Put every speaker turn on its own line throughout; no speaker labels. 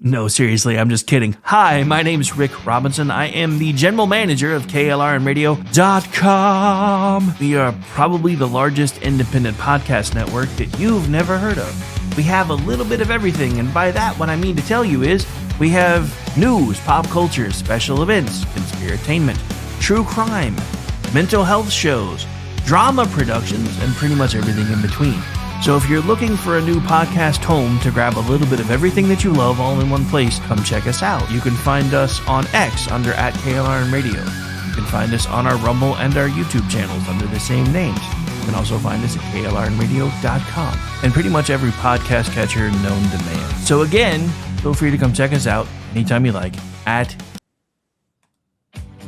No, seriously, I'm just kidding. Hi, my name is Rick Robinson. I am the general manager of KLRNradio.com. We are probably the largest independent podcast network that you've never heard of. We have a little bit of everything, and by that, what I mean to tell you is we have news, pop culture, special events, conspiratainment, true crime, mental health shows, drama productions, and pretty much everything in between. So if you're looking for a new podcast home to grab a little bit of everything that you love all in one place, come check us out. You can find us on X under @KLRNradio. You can find us on our Rumble and our YouTube channels under the same names. You can also find us at KLRNradio.com and pretty much every podcast catcher known to man. So again, feel free to come check us out anytime you like at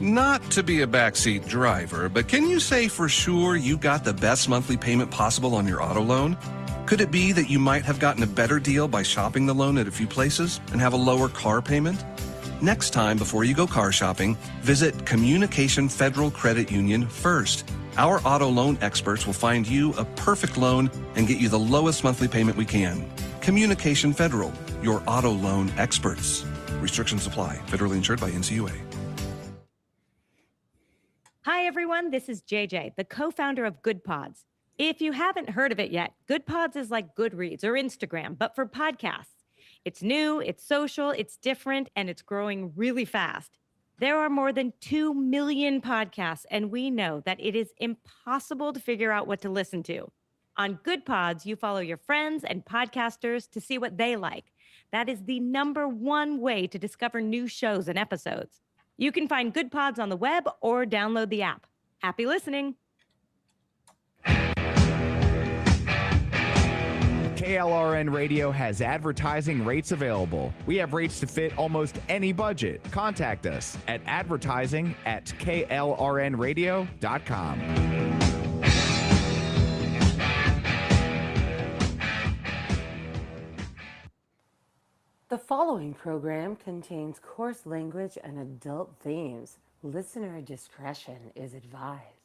Not to be a backseat driver, but can you say for sure you got the best monthly payment possible on your auto loan? Could it be that you might have gotten a better deal by shopping the loan at a few places and have a lower car payment? Next time, before you go car shopping, visit Communication Federal Credit Union first. Our auto loan experts will find you a perfect loan and get you the lowest monthly payment we can. Communication Federal, your auto loan experts. Restrictions apply. Federally insured by NCUA.
Hi, everyone. This is JJ, the co-founder of GoodPods. If you haven't heard of it yet, GoodPods is like Goodreads or Instagram, but for podcasts. It's new, it's social, it's different, and it's growing really fast. There are more than 2 million podcasts, and we know that it is impossible to figure out what to listen to. On GoodPods, you follow your friends and podcasters to see what they like. That is the #1 way to discover new shows and episodes. You can find GoodPods on the web or download the app. Happy listening.
KLRN Radio has advertising rates available. We have rates to fit almost any budget. Contact us at advertising@klrnradio.com.
The following program contains coarse language and adult themes. Listener discretion is advised.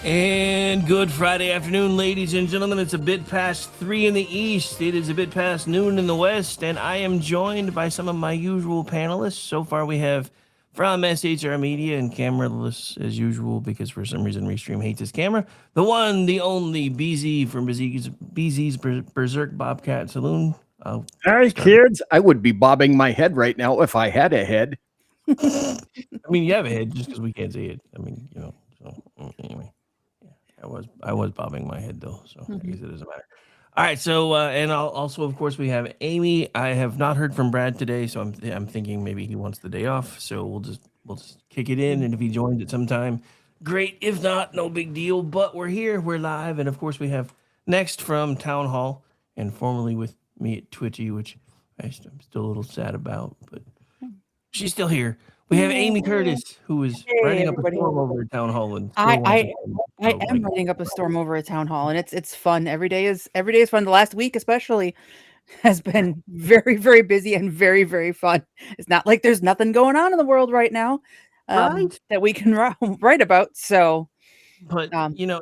And good Friday afternoon, ladies and gentlemen. It's a bit past 3 in the east. It is a bit past noon in the west, and I am joined by some of my usual panelists. So far, we have from SHR Media and cameraless as usual because for some reason Restream hates his camera. The one, the only BZ from BZ's Berserk Bobcat Saloon.
Hi, kids. I would be bobbing my head right now if I had a head.
I mean, you have a head just because we can't see it. I mean, you know. So anyway. I was bobbing my head though, so I guess it doesn't matter. All right, so and also of course we have Amy. I have not heard from Brad today, so I'm thinking maybe he wants the day off. So we'll just kick it in, and if he joins at some time, great. If not, no big deal. But we're here, we're live, and of course we have next from Town Hall and formerly with me at Twitchy, which I'm still a little sad about, but she's still here. We have Amy Curtis, who is writing up a storm over at Town Hall, and
I am writing up a storm over at Town Hall, and it's fun. Every day is fun. The last week, especially, has been very, very busy and very, very fun. It's not like there's nothing going on in the world right now that we can write about. So,
but you know,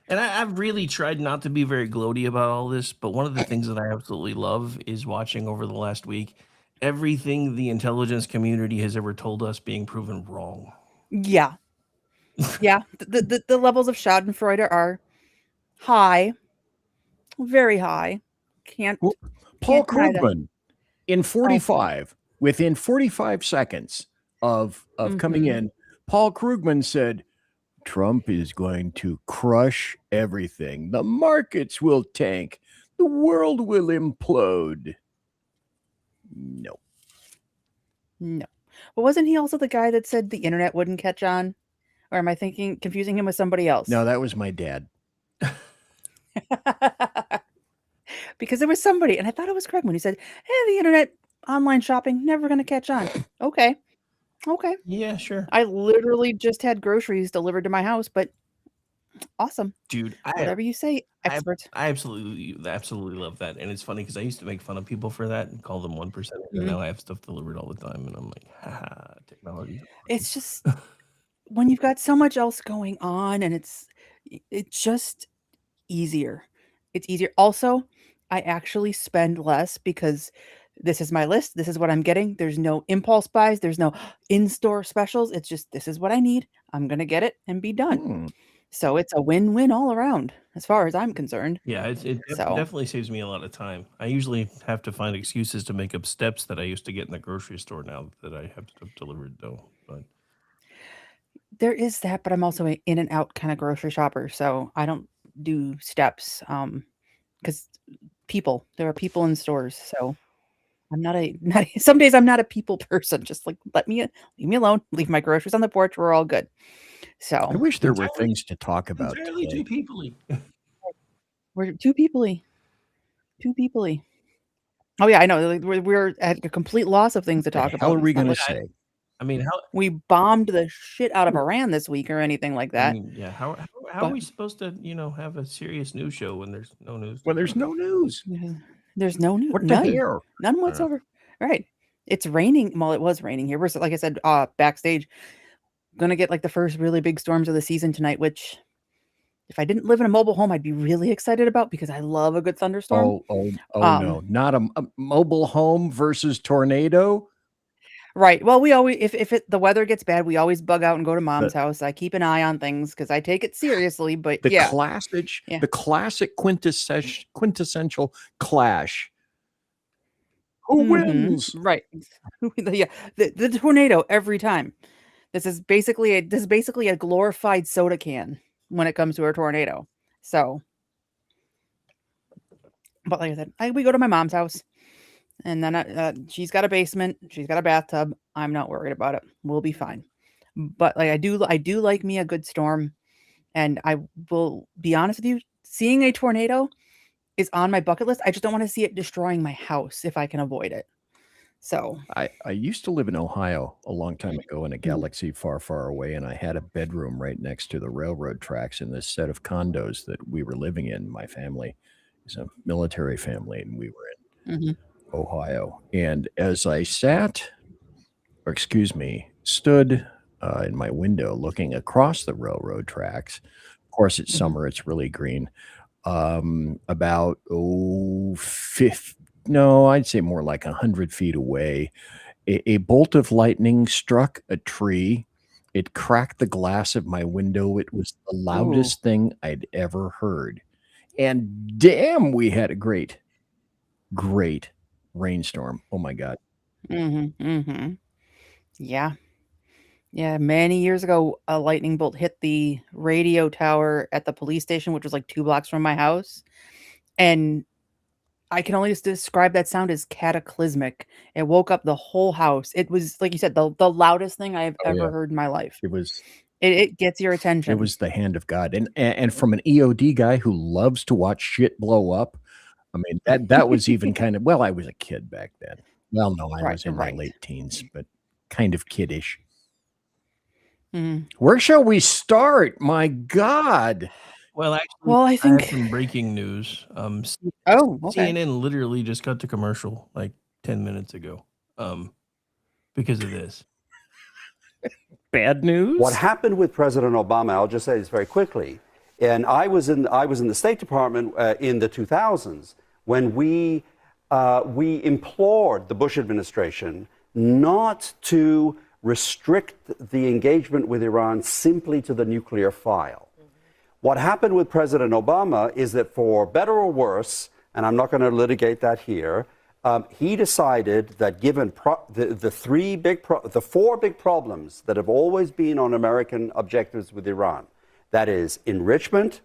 and I've really tried not to be very gloaty about all this. But one of the things that I absolutely love is watching over the last week everything the intelligence community has ever told us being proven wrong.
Yeah. The levels of Schadenfreude are high, very high.
Paul Krugman in 45, within 45 seconds of coming in, Paul Krugman said, Trump is going to crush everything. The markets will tank. The world will implode. No.
But wasn't he also the guy that said the internet wouldn't catch on? Or am I confusing him with somebody else?
No, that was my dad.
Because there was somebody, and I thought it was Craig when he said, hey, the internet, online shopping, never going to catch on. Okay.
Yeah, sure.
I literally just had groceries delivered to my house, but Awesome.
Dude,
Whatever you say,
I
expert.
I absolutely love that, and it's funny because I used to make fun of people for that and call them 1%, and
Mhm.
now I have stuff delivered all the time, and I'm like, "Haha, technology."
It's just when you've got so much else going on and it's just easier. It's easier. Also, I actually spend less because this is my list. This is what I'm getting. There's no impulse buys. There's no in-store specials. It's just this is what I need. I'm gonna get it and be done.
Hmm.
So it's a win-win all around, as far as I'm concerned.
Yeah, it
So
definitely saves me a lot of time. I usually have to find excuses to make up steps that I used to get in the grocery store now that I have stuff delivered, though, but
there is that, but I'm also a in and out kind of grocery shopper, so I don't do steps. Because there are people in stores, so I'm not a not a some days I'm not a people person, just, like, leave me alone, leave my groceries on the porch, we're all good.
I
So,
wish there were
entirely
things to talk about
entirely
today.
too peoply.
we're too peoply. Oh, yeah, I know, like, we're at a complete loss of things to
The
talk
hell
about.
are we
It's not
going to
like
say?
I mean, how
we bombed the shit out of Iran this week or anything like
I
that,
mean, yeah, how are
but
we supposed to, have a serious news show when there's no news to
When there's
talk
no news.
there's no new
What the
none.
hell?
None whatsoever. Right. It's raining. Well, it was raining here. We're like I said, backstage, gonna get like the first really big storms of the season tonight, which if I didn't live in a mobile home, I'd be really excited about because I love a good thunderstorm.
Oh, no. Not a mobile home versus tornado.
Right. Well, we always the weather gets bad, we always bug out and go to mom's
The
house. I keep an eye on things because I take it seriously. But
the
yeah,
classic
yeah.
the classic quintessential clash. Who wins?
Right. Yeah. The tornado every time. This is basically a glorified soda can when it comes to a tornado. So, but like I said, we go to my mom's house, and then she's got a basement, she's got a bathtub. I'm not worried about it. We'll be fine. But like I do like me a good storm, and I will be honest with you, seeing a tornado is on my bucket list. I just don't want to see it destroying my house if I can avoid it. So,
I used to live in Ohio a long time ago in a
Mhm.
galaxy far, far away, and I had a bedroom right next to the railroad tracks in this set of condos that we were living in. My family is a military family, and we were in
Mhm.
Ohio. And as I stood in my window looking across the railroad tracks, of course, it's
Mhm.
summer, it's really green. About, no, I'd say more like 100 feet away, a bolt of lightning struck a tree. It cracked the glass of my window. It was the
Ooh.
loudest thing I'd ever heard. And damn, we had a great, great rainstorm. Oh my God.
Mhm. Mhm. Yeah. Yeah, many years ago, a lightning bolt hit the radio tower at the police station, which was like 2 blocks from my house, and I can only just describe that sound as cataclysmic. It woke up the whole house. It was, like you said, the loudest thing I have
Oh, yeah.
ever heard in my life.
It was
It gets your
it
attention.
was the hand of God. And from an EOD guy who loves to watch shit blow up, I mean, that was even kind of, well, I was a kid back then. Well, no, I
Right,
was in my
right.
late teens, but kind of kiddish.
Mhm.
Where shall we start? My God.
Well, actually,
Well, I
I have
think
some breaking news.
Oh, okay.
CNN literally just cut to commercial like 10 minutes ago, because of this.
Bad news?
What happened with President Obama, I'll just say this very quickly, and I was in the State Department in the 2000s when we implored the Bush administration not to restrict the engagement with Iran simply to the nuclear file. What happened with President Obama is that, for better or worse, and I'm not going to litigate that here, he decided that given the four big problems that have always been on American objectives with Iran, that is enrichment,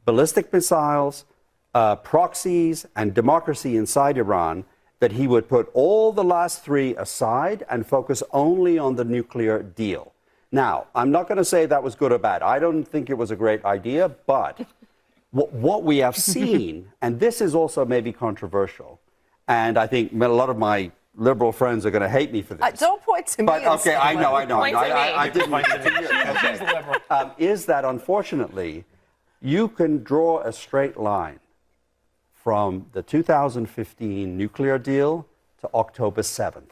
ballistic missiles, proxies, and democracy inside Iran, that he would put all the last three aside and focus only on the nuclear deal. Now, I'm not going to say that was good or bad. I don't think it was a great idea, but what we have seen, and this is also maybe controversial, and I think a lot of my liberal friends are going to hate me for this.
Don't point to me.
But okay, I know.
Point to me.
I didn't point to you. Okay. Is that unfortunately, you can draw a straight line from the 2015 nuclear deal to October 7th.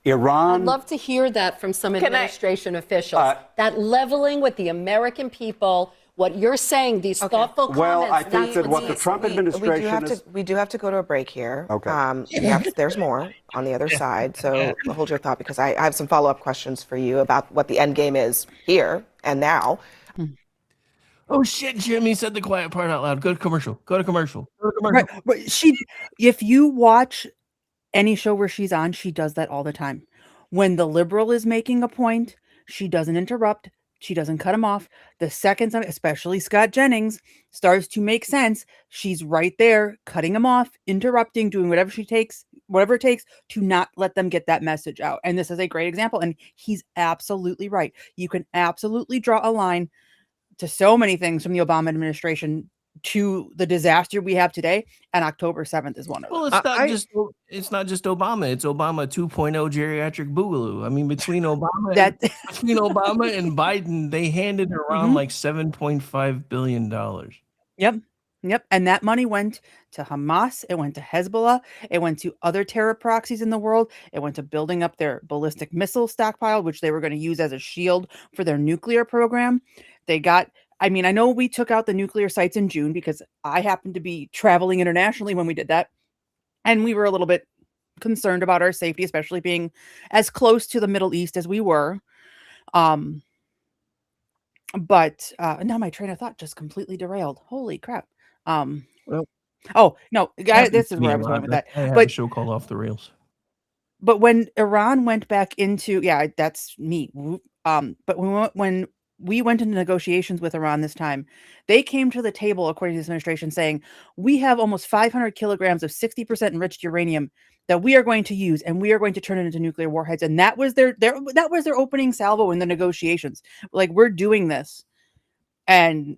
Iran.
I'd love to hear that from some administration officials. That leveling with the American people, what you're saying, these thoughtful comments.
Well, I think that what the Trump administration
we do have to go to a break here.
Okay.
There's more on the other side. So hold your thought, because I have some follow-up questions for you about what the end game is here and now.
Oh shit, Jimmy said the quiet part out loud. Go to commercial.
Right. But if you watch any show where she's on, she does that all the time. When the liberal is making a point, she doesn't interrupt. She doesn't cut him off. The second, especially Scott Jennings, starts to make sense, she's right there, cutting him off, interrupting, doing whatever it takes to not let them get that message out. And this is a great example. And he's absolutely right. You can absolutely draw a line to so many things from the Obama administration to the disaster we have today, and October 7th is one of them.
Well, it's not just Obama. It's Obama 2.0 geriatric boogaloo. I mean, between Obama and Biden, they handed around like $7.5 billion.
Yep. And that money went to Hamas. It went to Hezbollah. It went to other terror proxies in the world. It went to building up their ballistic missile stockpile, which they were going to use as a shield for their nuclear program. I know we took out the nuclear sites in June because I happened to be traveling internationally when we did that. And we were a little bit concerned about our safety, especially being as close to the Middle East as we were. But now my train of thought just completely derailed. Holy crap. This is where I was going with that.
I have a show called Off the Rails.
But when Iran went back into, that's me. But when we went into negotiations with Iran this time, they came to the table, according to this administration, saying, we have almost 500 kilograms of 60% enriched uranium that we are going to use, and we are going to turn it into nuclear warheads. And that was their opening salvo in the negotiations. Like, we're doing this. And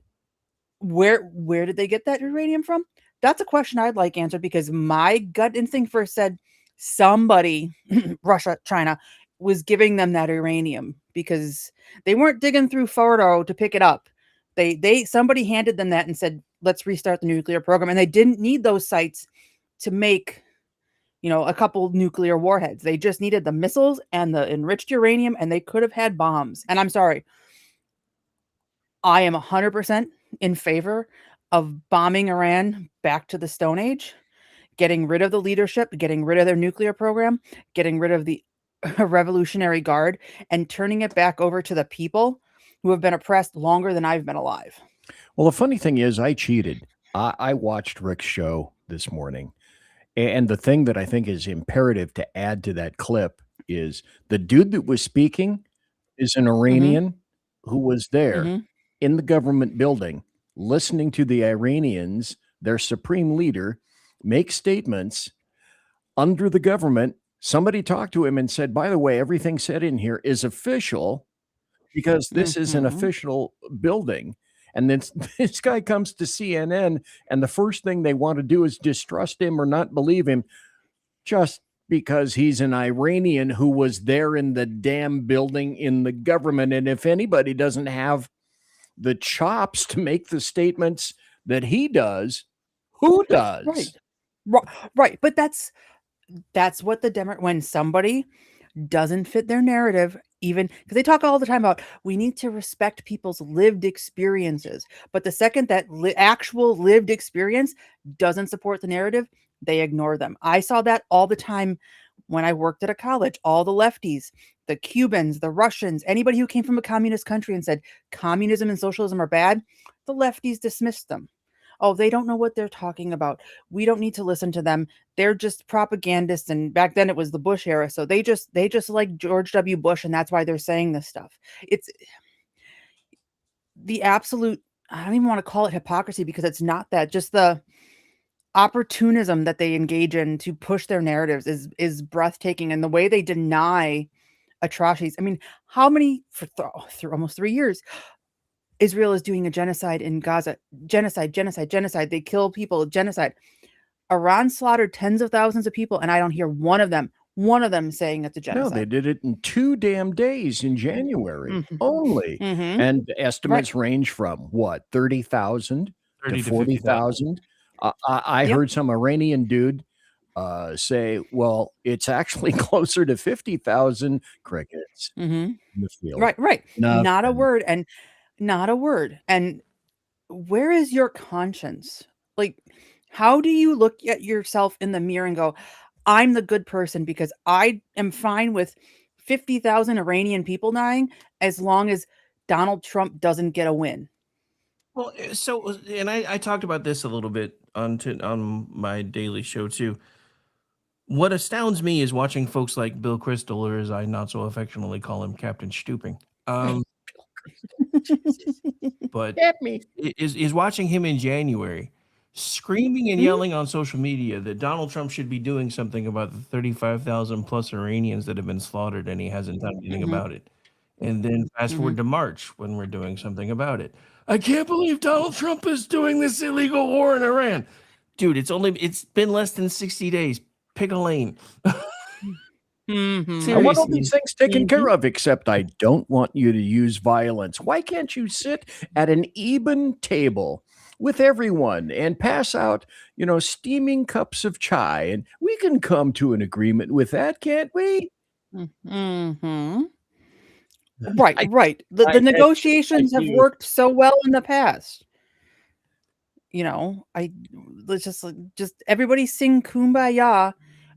where did they get that uranium from? That's a question I'd like answered, because my gut instinct first said somebody, Russia, China, was giving them that uranium, because they weren't digging through Fordo to pick it up. Somebody handed them that and said, let's restart the nuclear program. And they didn't need those sites to make, a couple nuclear warheads. They just needed the missiles and the enriched uranium, and they could have had bombs. And I'm sorry, I am 100% in favor of bombing Iran back to the Stone Age, getting rid of the leadership, getting rid of their nuclear program, getting rid of the Revolutionary Guard, and turning it back over to the people who have been oppressed longer than I've been alive.
Well, the funny thing is, I cheated. I watched Rick's show this morning, and the thing that I think is imperative to add to that clip is the dude that was speaking is an Iranian who was there in the government building, listening to the Iranians, their supreme leader, make statements under the government. Somebody talked to him and said, by the way, everything said in here is official, because this is an official building. And then this guy comes to CNN, and the first thing they want to do is distrust him or not believe him, just because he's an Iranian who was there in the damn building in the government. And if anybody doesn't have the chops to make the statements that he does, who does?
Right. But that's what when somebody doesn't fit their narrative, even because they talk all the time about, we need to respect people's lived experiences. But the second that actual lived experience doesn't support the narrative, they ignore them. I saw that all the time when I worked at a college. All the lefties, the Cubans, the Russians, anybody who came from a communist country and said communism and socialism are bad, the lefties dismissed them. Oh, they don't know what they're talking about. We don't need to listen to them. They're just propagandists. And back then it was the Bush era. So they just like George W. Bush. And that's why they're saying this stuff. It's the absolute, I don't even want to call it hypocrisy, because it's not that. Just the opportunism that they engage in to push their narratives is breathtaking. And the way they deny atrocities. I mean, how many, for almost 3 years, Israel is doing a genocide in Gaza. Genocide. They kill people. Genocide. Iran slaughtered tens of thousands of people, and I don't hear one of them one of them saying it's a
No, they
genocide.
did it in 2 damn days in January
Mhm.
only.
Mhm.
And
Right.
estimates range from what, 30,000 to
30 to
40,000.
50,000.
I
Yep.
heard some Iranian dude say, well, it's actually closer to 50,000 crickets
Mhm.
in the field.
Right, right. Not a
Nothing.
word, and not a word. And where is your conscience? Like, how do you look at yourself in the mirror and go, I'm the good person because I am fine with 50,000 Iranian people dying as long as Donald Trump doesn't get a win?
Well, and I talked about this a little bit on my daily show too. What astounds me is watching folks like Bill Kristol, or as I not so affectionately call him, Captain Stooping. But
Get me.
is watching him in January screaming and
Mhm.
yelling on social media that Donald Trump should be doing something about the 35,000 plus Iranians that have been slaughtered, and he hasn't done anything
Mhm.
about it. And then fast forward
Mhm.
to March when we're doing something about it. I can't believe Donald Trump is doing this illegal war in Iran. Dude, it's been less than 60 days. Pick a lane.
Mhm.
I want all
Seriously.
these things taken
Mhm.
care of, except I don't want you to use violence. Why can't you sit at an even table with everyone and pass out, steaming cups of chai? And we can come to an agreement with that, can't we?
Mhm. Right,
I,
right. The
I,
the
I
negotiations have
do.
worked so well in the past. Let's just everybody sing Kumbaya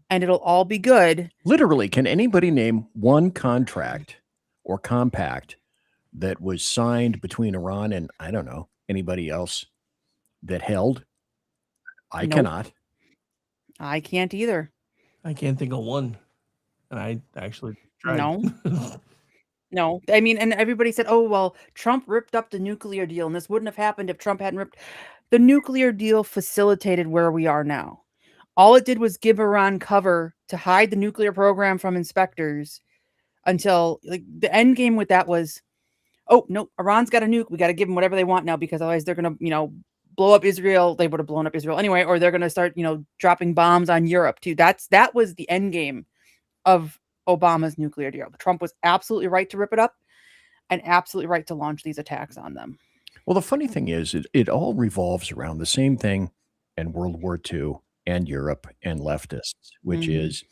and it'll all be good.
Literally, can anybody name one contract or compact that was signed between Iran and, I don't know, anybody else that held? I
Nope.
cannot.
I can't either.
I can't think of one. And I actually tried.
No. No. I mean, and everybody said, "Oh, well, Trump ripped up the nuclear deal, and this wouldn't have happened if Trump hadn't ripped." The nuclear deal facilitated where we are now. All it did was give Iran cover to hide the nuclear program from inspectors until like the end game with that was, oh no, Iran's got a nuke. We got to give them whatever they want now because otherwise they're gonna, blow up Israel. They would have blown up Israel anyway, or they're gonna start, dropping bombs on Europe too. That was the end game of Obama's nuclear deal. Trump was absolutely right to rip it up and absolutely right to launch these attacks on them.
Well, the funny thing is, it all revolves around the same thing in World War II and Europe and leftists, which
Mhm.
is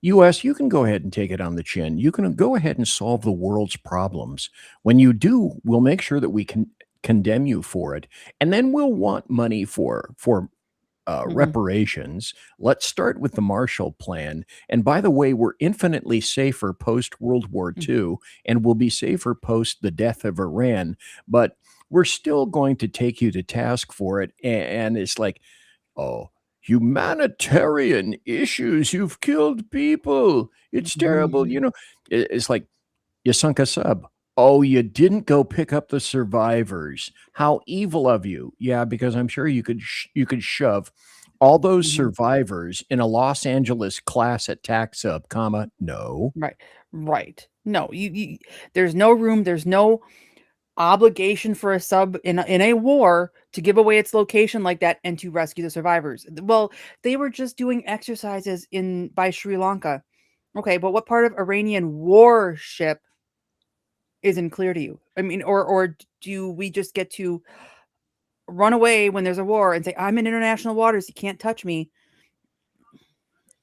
US, you can go ahead and take it on the chin. You can go ahead and solve the world's problems. When you do, we'll make sure that we can condemn you for it. And then we'll want money for
Mhm.
reparations. Let's start with the Marshall Plan. And by the way, we're infinitely safer post World War
Mm.
II, and we'll be safer post the death of Iran. But we're still going to take you to task for it. And it's like, oh, humanitarian issues. You've killed people. It's terrible.
Mhm.
It's like you sunk a sub. Oh, you didn't go pick up the survivors. How evil of you. Yeah, because I'm sure you could shove all those
Mhm.
survivors in a Los Angeles class at tax sub, comma, no.
Right. Right. No, you there's no room, there's no obligation for a sub in a war to give away its location like that and to rescue the survivors. Well, they were just doing exercises in by Sri Lanka. Okay, but what part of Iranian warship isn't clear to you? I mean, or do we just get to run away when there's a war and say, I'm in international waters, you can't touch me?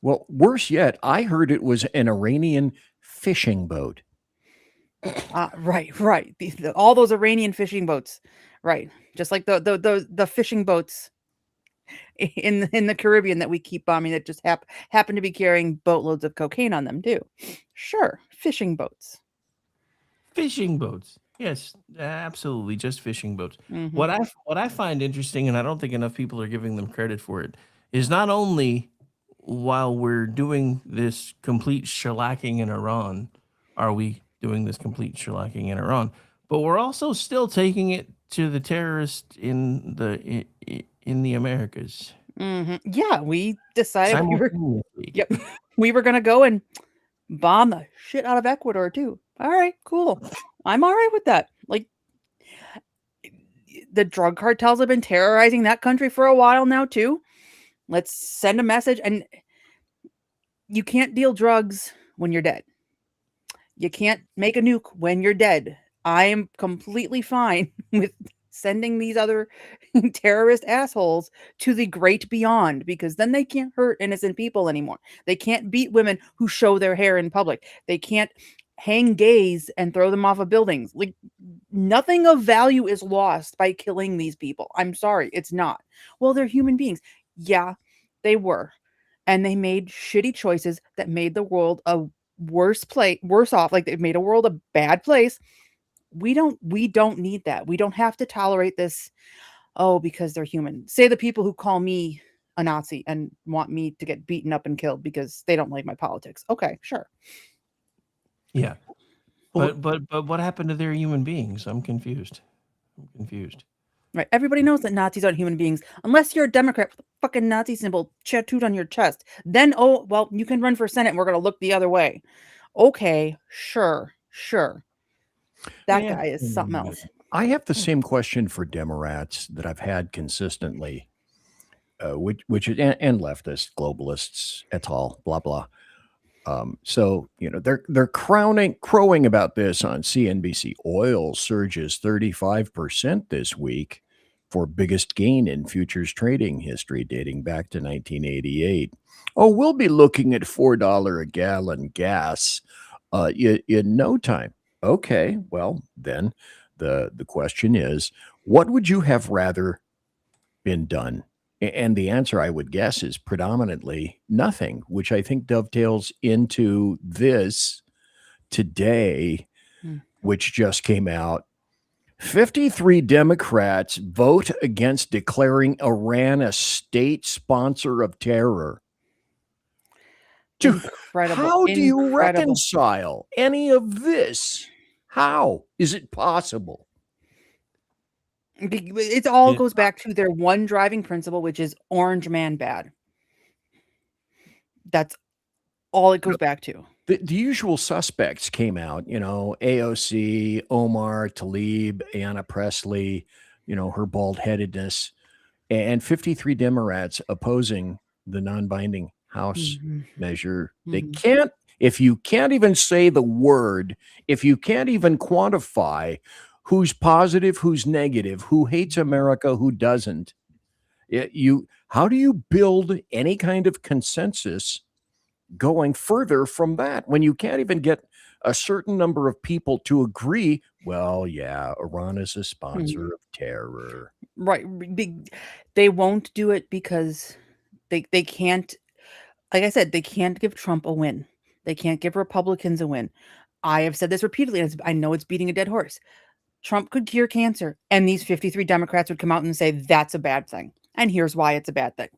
Well, worse yet, I heard it was an Iranian fishing boat.
Right, right. All those Iranian fishing boats, right? Just like the fishing boats in the Caribbean that we keep bombing that just happen to be carrying boatloads of cocaine on them too. Sure, fishing boats.
Fishing boats. Yes, absolutely, just fishing boats.
Mhm.
What I find interesting, and I don't think enough people are giving them credit for it, is not only while we're doing this complete shellacking in Iran, are we doing this complete shellacking in Iran, but we're also still taking it to the terrorists in the Americas.
Mhm. Yeah, we decided
Simultaneously.
yep, we were gonna go and bomb the shit out of Ecuador too. All right, cool. I'm all right with that. Like, the drug cartels have been terrorizing that country for a while now too. Let's send a message, and You can't deal drugs when you're dead. You can't make a nuke when you're dead. I am completely fine with sending these other terrorist assholes to the great beyond, because then they can't hurt innocent people anymore. They can't beat women who show their hair in public. They can't hang gays and throw them off of buildings. Like, nothing of value is lost by killing these people. I'm sorry, it's not. Well, they're human beings. Yeah, they were. And they made shitty choices that made the world a worse off. Like, they made a world a bad place. We don't need that. We don't have to tolerate this. Oh, because they're human. Say the people who call me a Nazi and want me to get beaten up and killed because they don't like my politics. Okay, sure.
Yeah. But what happened to their human beings? I'm confused.
Right. Everybody knows that Nazis aren't human beings unless you're a Democrat with a fucking Nazi symbol tattooed on your chest. Then, oh, well, you can run for Senate and we're going to look the other way. Okay, sure. That guy is something else.
I have the same question for Democrats that I've had consistently, which is, and leftists, globalists, et al., blah, blah. So, they're crowing about this on CNBC. Oil surges 35% this week for biggest gain in futures trading history dating back to 1988. Oh, we'll be looking at $4 a gallon gas in no time. Okay, well, then the question is, what would you have rather been done? And the answer, I would guess, is predominantly nothing, which I think dovetails into this today, which just came out. 53 Democrats vote against declaring Iran a state sponsor of terror.
Incredible.
How do you reconcile any of this? How is it possible?
It all goes back to their one driving principle, which is orange man bad. That's all it goes back to.
The usual suspects came out, AOC, Omar, Tlaib, Ayanna Pressley, her bald-headedness, and 53 Democrats opposing the non-binding House measure. They can't, if you can't even say the word, if you can't even quantify who's positive, who's negative, who hates America, who doesn't, how do you build any kind of consensus going further from that when you can't even get a certain number of people to agree? Well, yeah, Iran is a sponsor of terror.
Right. They won't do it because they can't, like I said, they can't give Trump a win. They can't give Republicans a win. I have said this repeatedly, and I know it's beating a dead horse. Trump could cure cancer, and these 53 Democrats would come out and say that's a bad thing. And here's why it's a bad thing.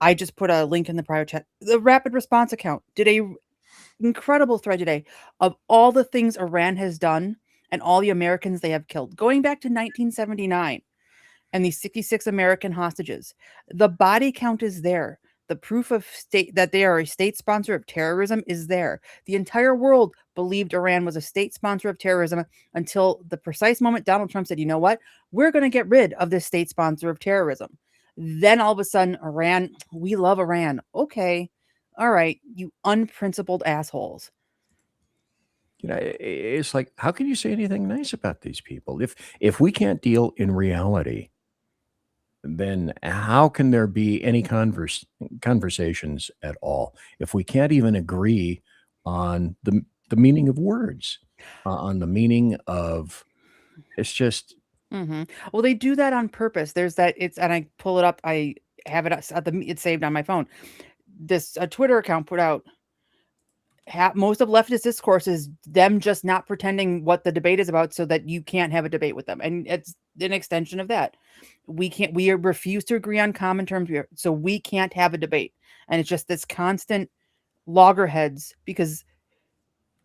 I just put a link in the prior chat. The Rapid Response Account did a incredible thread today of all the things Iran has done and all the Americans they have killed, going back to 1979 and these 66 American hostages. The body count is there. The proof of state that they are a state sponsor of terrorism is there. The entire world believed Iran was a state sponsor of terrorism until the precise moment Donald Trump said, you know what? We're going to get rid of this state sponsor of terrorism. Then all of a sudden, Iran, we love Iran. Okay. All right. You unprincipled assholes.
It's like, how can you say anything nice about these people? If we can't deal in reality, then how can there be any conversations at all? If we can't even agree on the meaning of words, on the meaning of, it's just.
Well, they do that on purpose. There's that, and I pull it up. I have it it's saved on my phone. A Twitter account put out, most of leftist discourse is them just not pretending what the debate is about so that you can't have a debate with them. And it's an extension of that. We refuse to agree on common terms, so we can't have a debate. And it's just this constant loggerheads because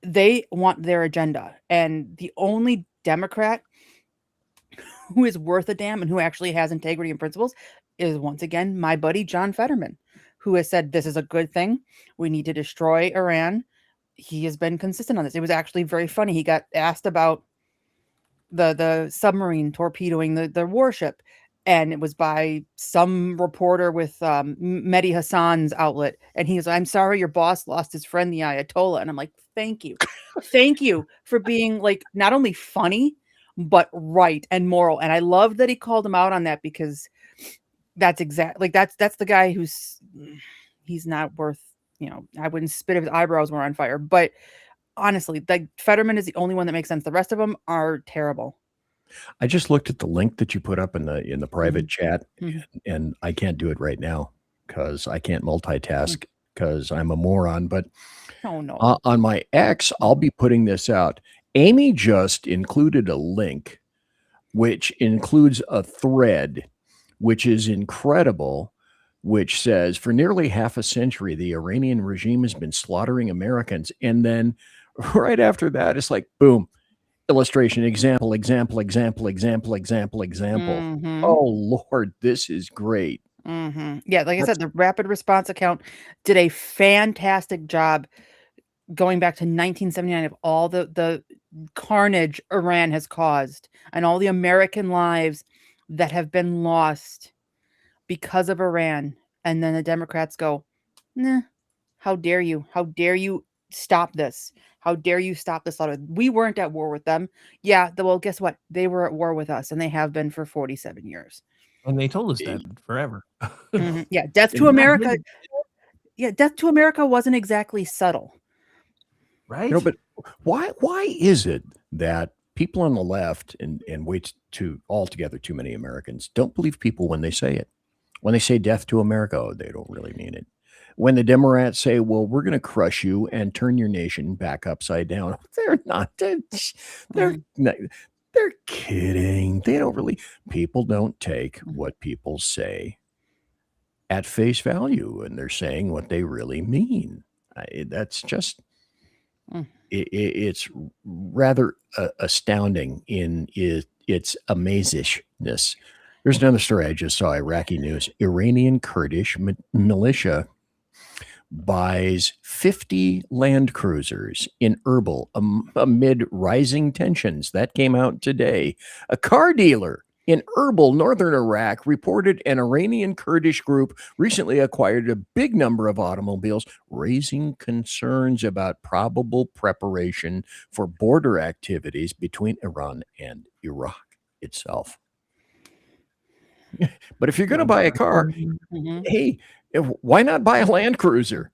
they want their agenda. And the only Democrat who is worth a damn and who actually has integrity and principles is, once again, my buddy John Fetterman, who has said this is a good thing. We need to destroy Iran. He has been consistent on this. It was actually very funny. He got asked about the submarine torpedoing the warship. and it was by some reporter with Mehdi Hassan's outlet. And he's, I'm sorry your boss lost his friend, the Ayatollah. And I'm like, thank you. Thank you for being like not only funny, but right and moral. And I love that he called him out on that, because that's exactly like that's the guy he's not worth, I wouldn't spit if his eyebrows were on fire. But honestly, like Fetterman is the only one that makes sense. The rest of them are terrible.
I just looked at the link that you put up in the private chat, and I can't do it right now because I can't multitask because I'm a moron. But on my X, I'll be putting this out. Amy just included a link, which includes a thread, which is incredible, which says, for nearly half a century, the Iranian regime has been slaughtering Americans. And then right after that, it's like, boom. Illustration, example. Oh, Lord, this is great.
Yeah, like I said, the Rapid Response Account did a fantastic job going back to 1979 of all the carnage Iran has caused and all the American lives that have been lost because of Iran. And then the Democrats go, nah, how dare you? How dare you stop this? How dare you stop this slaughter? We weren't at war with them. Yeah, well, guess what? They were at war with us, and they have been for 47 years.
And they told us that forever.
Yeah, Death to America. Yeah, Death to America wasn't exactly subtle.
Right?
But why is it that people on the left and way altogether too many Americans don't believe people when they say it? When they say death to America, they don't really mean it. When the Democrats say, well, we're going to crush you and turn your nation back upside down, they're not. They're kidding. They don't really. People don't take what people say at face value, and they're saying what they really mean. That's just, it's rather astounding in its amazingness. Here's another story I just saw, Iraqi news. Iranian Kurdish militia buys 50 Land Cruisers in Erbil amid rising tensions. That came out today. A car dealer in Erbil, northern Iraq, reported an Iranian Kurdish group recently acquired a big number of automobiles, raising concerns about probable preparation for border activities between Iran and Iraq itself. But if you're going to buy a car, hey, why not buy a Land Cruiser?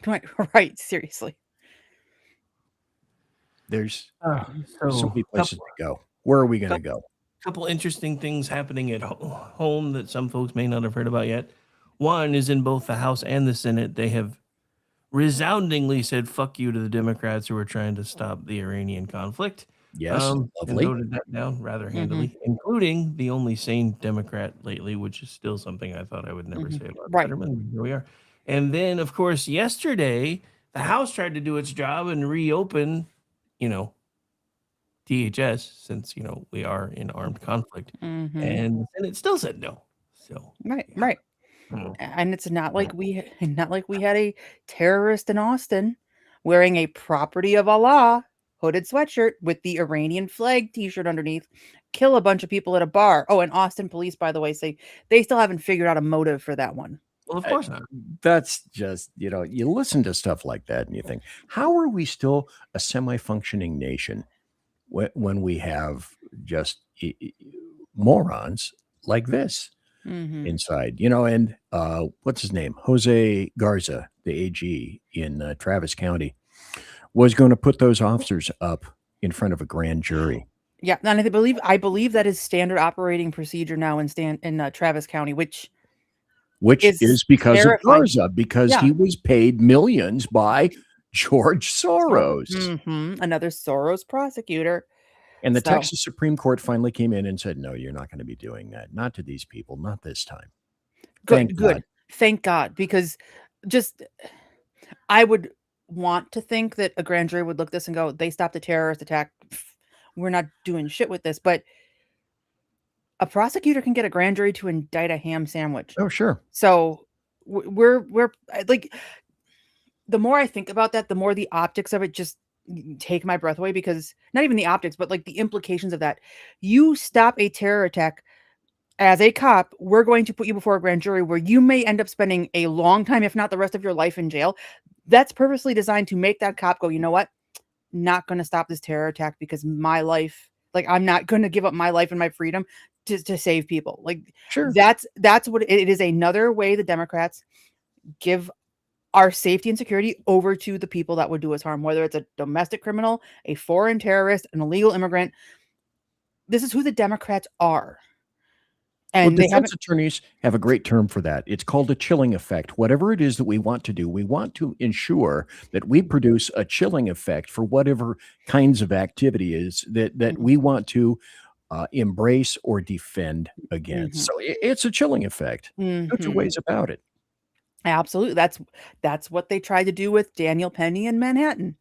Right, seriously.
There's so many places to go. Where are we going to go?
A couple interesting things happening at home that some folks may not have heard about yet. One is in both the House and the Senate, they have resoundingly said fuck you to the Democrats who are trying to stop the Iranian conflict.
Yes,
and
lovely.
noted that down rather handily, including the only sane Democrat lately, which is still something I thought I would never say about Fetterman. Here we are. And then, of course, yesterday, the House tried to do its job and reopen, DHS, since, we are in armed conflict. And the Senate still said no. So
Right. And it's not like we had a terrorist in Austin wearing a property of Allah hooded sweatshirt with the Iranian flag t-shirt underneath, kill a bunch of people at a bar. Oh, and Austin police, by the way, say they still haven't figured out a motive for that one.
Well, of course not.
That's just, you listen to stuff like that and you think, how are we still a semi-functioning nation when we have just morons like this inside, and what's his name? Jose Garza, the AG in Travis County, was going to put those officers up in front of a grand jury.
Yeah, and I believe that is standard operating procedure now in Travis County, which
is because
terrifying.
of Garza, because he was paid millions by George Soros.
Another Soros prosecutor.
And the Texas Supreme Court finally came in and said, no, you're not going to be doing that. Not to these people, not this time.
Good. Thank God, because I would want to think that a grand jury would look at this and go, they stopped a terrorist attack. We're not doing shit with this. But a prosecutor can get a grand jury to indict a ham sandwich.
Oh, sure.
So we're like, the more I think about that, the more the optics of it just take my breath away, because not even the optics, but like the implications of that. You stop a terror attack as a cop, we're going to put you before a grand jury where you may end up spending a long time, if not the rest of your life, in jail. That's purposely designed to make that cop go, you know what? Not going to stop this terror attack because my life, like, I'm not going to give up my life and my freedom to save people. Like,
Sure.
That's what it is. Another way the Democrats give our safety and security over to the people that would do us harm, whether it's a domestic criminal, a foreign terrorist, an illegal immigrant. This is who the Democrats are. And
well, defense attorneys have a great term for that. It's called a chilling effect. Whatever it is that we want to do, we want to ensure that we produce a chilling effect for whatever kinds of activity is that we want to embrace or defend against. So it's a chilling effect. No two ways about it.
Absolutely. That's what they tried to do with Daniel Penny in Manhattan.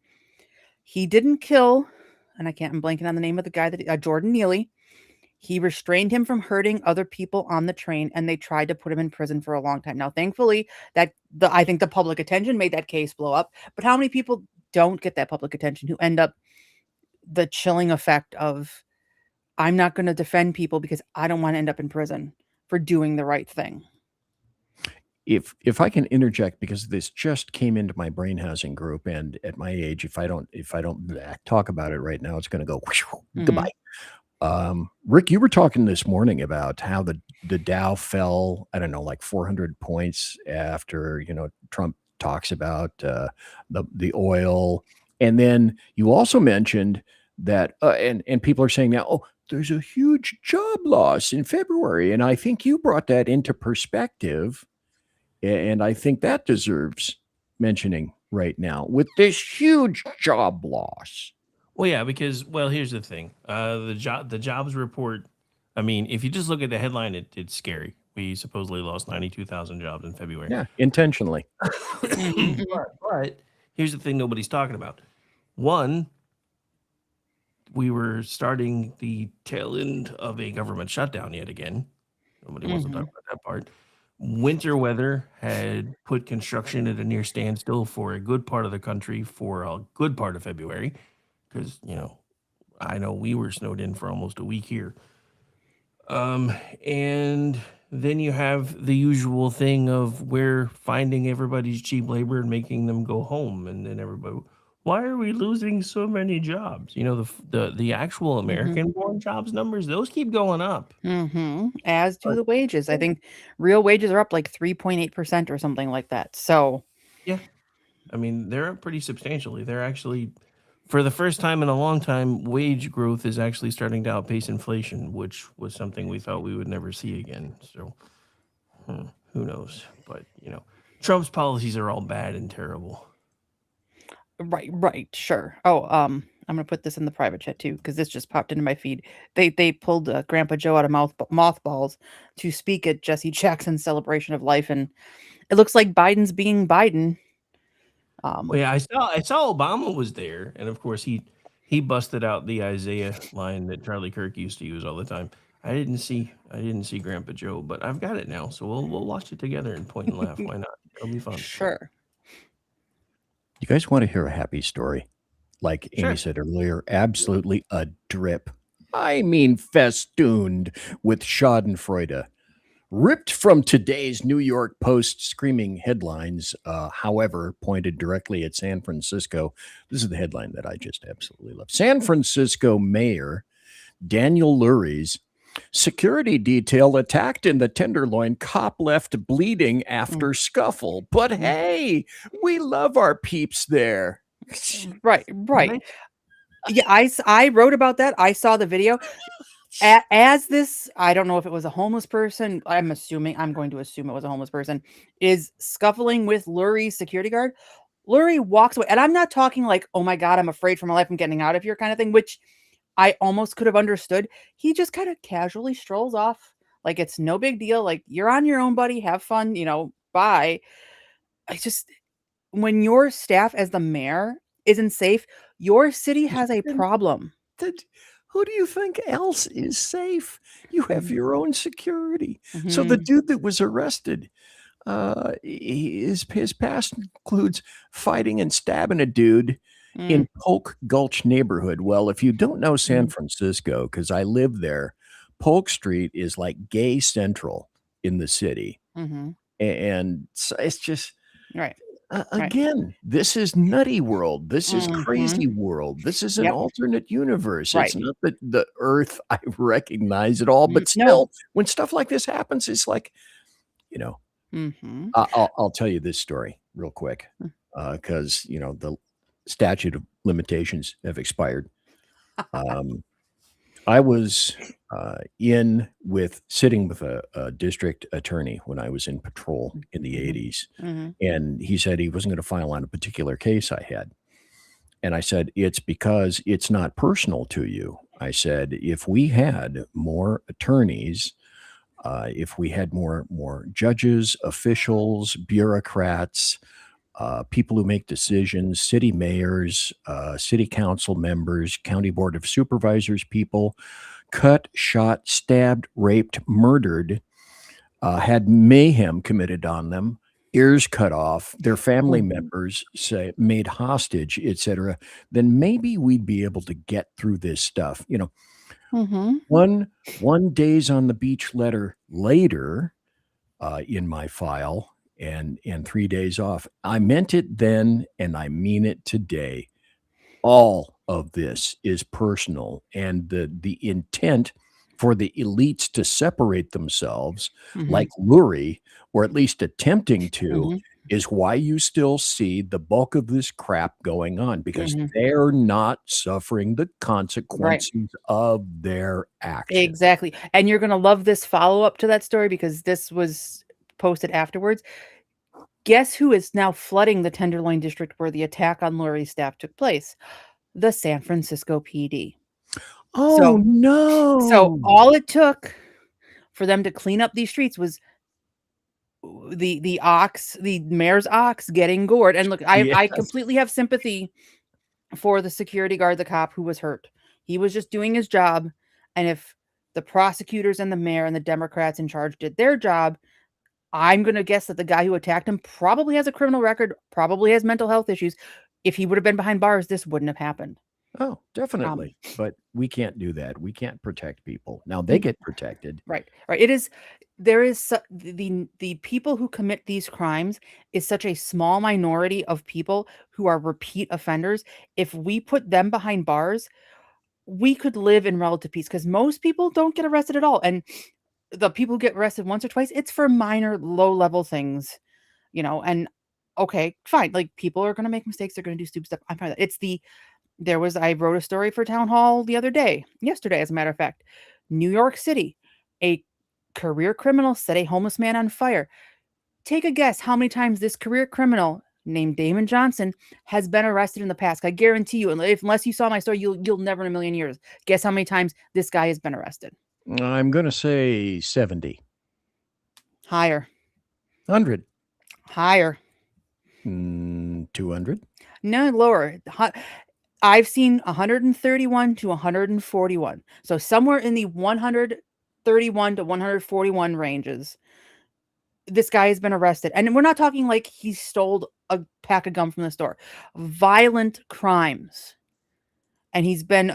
He didn't kill, and I'm blanking on the name of the guy that Jordan Neely. He restrained him from hurting other people on the train, and they tried to put him in prison for a long time. Now, thankfully, I think the public attention made that case blow up. But how many people don't get that public attention who end up the chilling effect of, I'm not going to defend people because I don't want to end up in prison for doing the right thing?
If I can interject, because this just came into my brain housing group, and at my age, if I don't talk about it right now, it's going to go goodbye. Rick, you were talking this morning about how the Dow fell, I don't know, like 400 points after, Trump talks about the oil. And then you also mentioned that, and people are saying now, oh, there's a huge job loss in February. And I think you brought that into perspective. And I think that deserves mentioning right now with this huge job loss.
Well, yeah, because here's the thing. The jobs report. I mean, if you just look at the headline, it's scary. We supposedly lost 92,000 jobs in February.
Yeah, intentionally.
But here's the thing: nobody's talking about. One, we were starting the tail end of a government shutdown yet again. Nobody wants to talk about that part. Winter weather had put construction at a near standstill for a good part of the country for a good part of February. Because, I know we were snowed in for almost a week here. And then you have the usual thing of we're finding everybody's cheap labor and making them go home. And then everybody, why are we losing so many jobs? The actual American-born jobs numbers, those keep going up.
As do the wages. I think real wages are up like 3.8% or something like that. So,
yeah. I mean, they're up pretty substantially. They're actually... For the first time in a long time, wage growth is actually starting to outpace inflation, which was something we thought we would never see again. So, who knows? But, Trump's policies are all bad and terrible.
Right, sure. Oh, I'm going to put this in the private chat too, because this just popped into my feed. They pulled Grandpa Joe out of mothballs to speak at Jesse Jackson's celebration of life, and it looks like Biden's being Biden.
I saw Obama was there, and of course he busted out the Isaiah line that Charlie Kirk used to use all the time. I didn't see Grandpa Joe, but I've got it now, so we'll watch it together and point and laugh. Why not? It'll be fun.
Sure.
You guys want to hear a happy story? Like Amy said earlier, absolutely a drip. I mean, festooned with schadenfreude. Ripped from today's New York Post screaming headlines, however, pointed directly at San Francisco. This is the headline that I just absolutely love. San Francisco Mayor Daniel Lurie's security detail attacked in the Tenderloin. Cop left bleeding after scuffle. But hey, we love our peeps there.
Right. Yeah, I wrote about that. I saw the video. As this, I don't know if it was a homeless person. I'm going to assume it was a homeless person, is scuffling with Lurie's security guard. Lurie walks away. And I'm not talking like, oh my God, I'm afraid for my life, I'm getting out of here kind of thing, which I almost could have understood. He just kind of casually strolls off. Like, it's no big deal. Like, you're on your own, buddy. Have fun, bye. When your staff as the mayor isn't safe, your city has a problem.
Who do you think else is safe? You have your own security. So the dude that was arrested, his past includes fighting and stabbing a dude in Polk Gulch neighborhood. Well, if you don't know San Francisco, because I live there, Polk Street is like gay central in the city.
Mm-hmm.
And so it's just,
Right.
again, this is nutty world. This is
Mm-hmm.
crazy world. This is an
Yep.
alternate universe.
Right.
It's not the earth I recognize at all, but still,
No.
when stuff like this happens, it's like, you know,
Mm-hmm.
I'll tell you this story real quick, because, you know, the statute of limitations have expired. I was sitting with a district attorney when I was in patrol in the 80s.
Mm-hmm.
And he said he wasn't going to file on a particular case I had. And I said, it's because it's not personal to you. I said, if we had more attorneys, if we had more judges, officials, bureaucrats, people who make decisions, city mayors, city council members, county board of supervisors, people cut, shot, stabbed, raped, murdered, had mayhem committed on them, ears cut off, their family members made hostage, etc., then maybe we'd be able to get through this stuff. You know,
Mm-hmm.
one days on the beach letter later in my file, and 3 days off. I meant it then, and I mean it today. All of this is personal, and the intent for the elites to separate themselves, like Lurie, or at least attempting to, is why you still see the bulk of this crap going on, because they're not suffering the consequences of their actions.
Exactly. And you're going to love this follow-up to that story, because this was posted afterwards. Guess who is now flooding the Tenderloin district where the attack on Lurie's staff took place? The San Francisco PD.
Oh, no.
So all it took for them to clean up these streets was the mayor's ox getting gored. And look, I completely have sympathy for the security guard, the cop who was hurt. He was just doing his job. And if the prosecutors and the mayor and the Democrats in charge did their job, I'm going to guess that the guy who attacked him probably has a criminal record, probably has mental health issues. If he would have been behind bars, this wouldn't have happened.
Oh, definitely. But we can't do that. We can't protect people. Now they get protected.
Right. The people who commit these crimes is such a small minority of people who are repeat offenders. If we put them behind bars, we could live in relative peace, because most people don't get arrested at all. And the people who get arrested once or twice, it's for minor, low-level things, you know. And okay, fine. Like, people are going to make mistakes. They're going to do stupid stuff. I'm fine with that. I wrote a story for Town Hall yesterday, as a matter of fact. New York City, a career criminal set a homeless man on fire. Take a guess how many times this career criminal named Damon Johnson has been arrested in the past. I guarantee you, unless you saw my story, you'll never in a million years guess how many times this guy has been arrested.
I'm going to say 70.
Higher.
100.
Higher.
200.
No, lower. I've seen 131 to 141. So somewhere in the 131 to 141 ranges, this guy has been arrested. And we're not talking like he stole a pack of gum from the store. Violent crimes. And he's been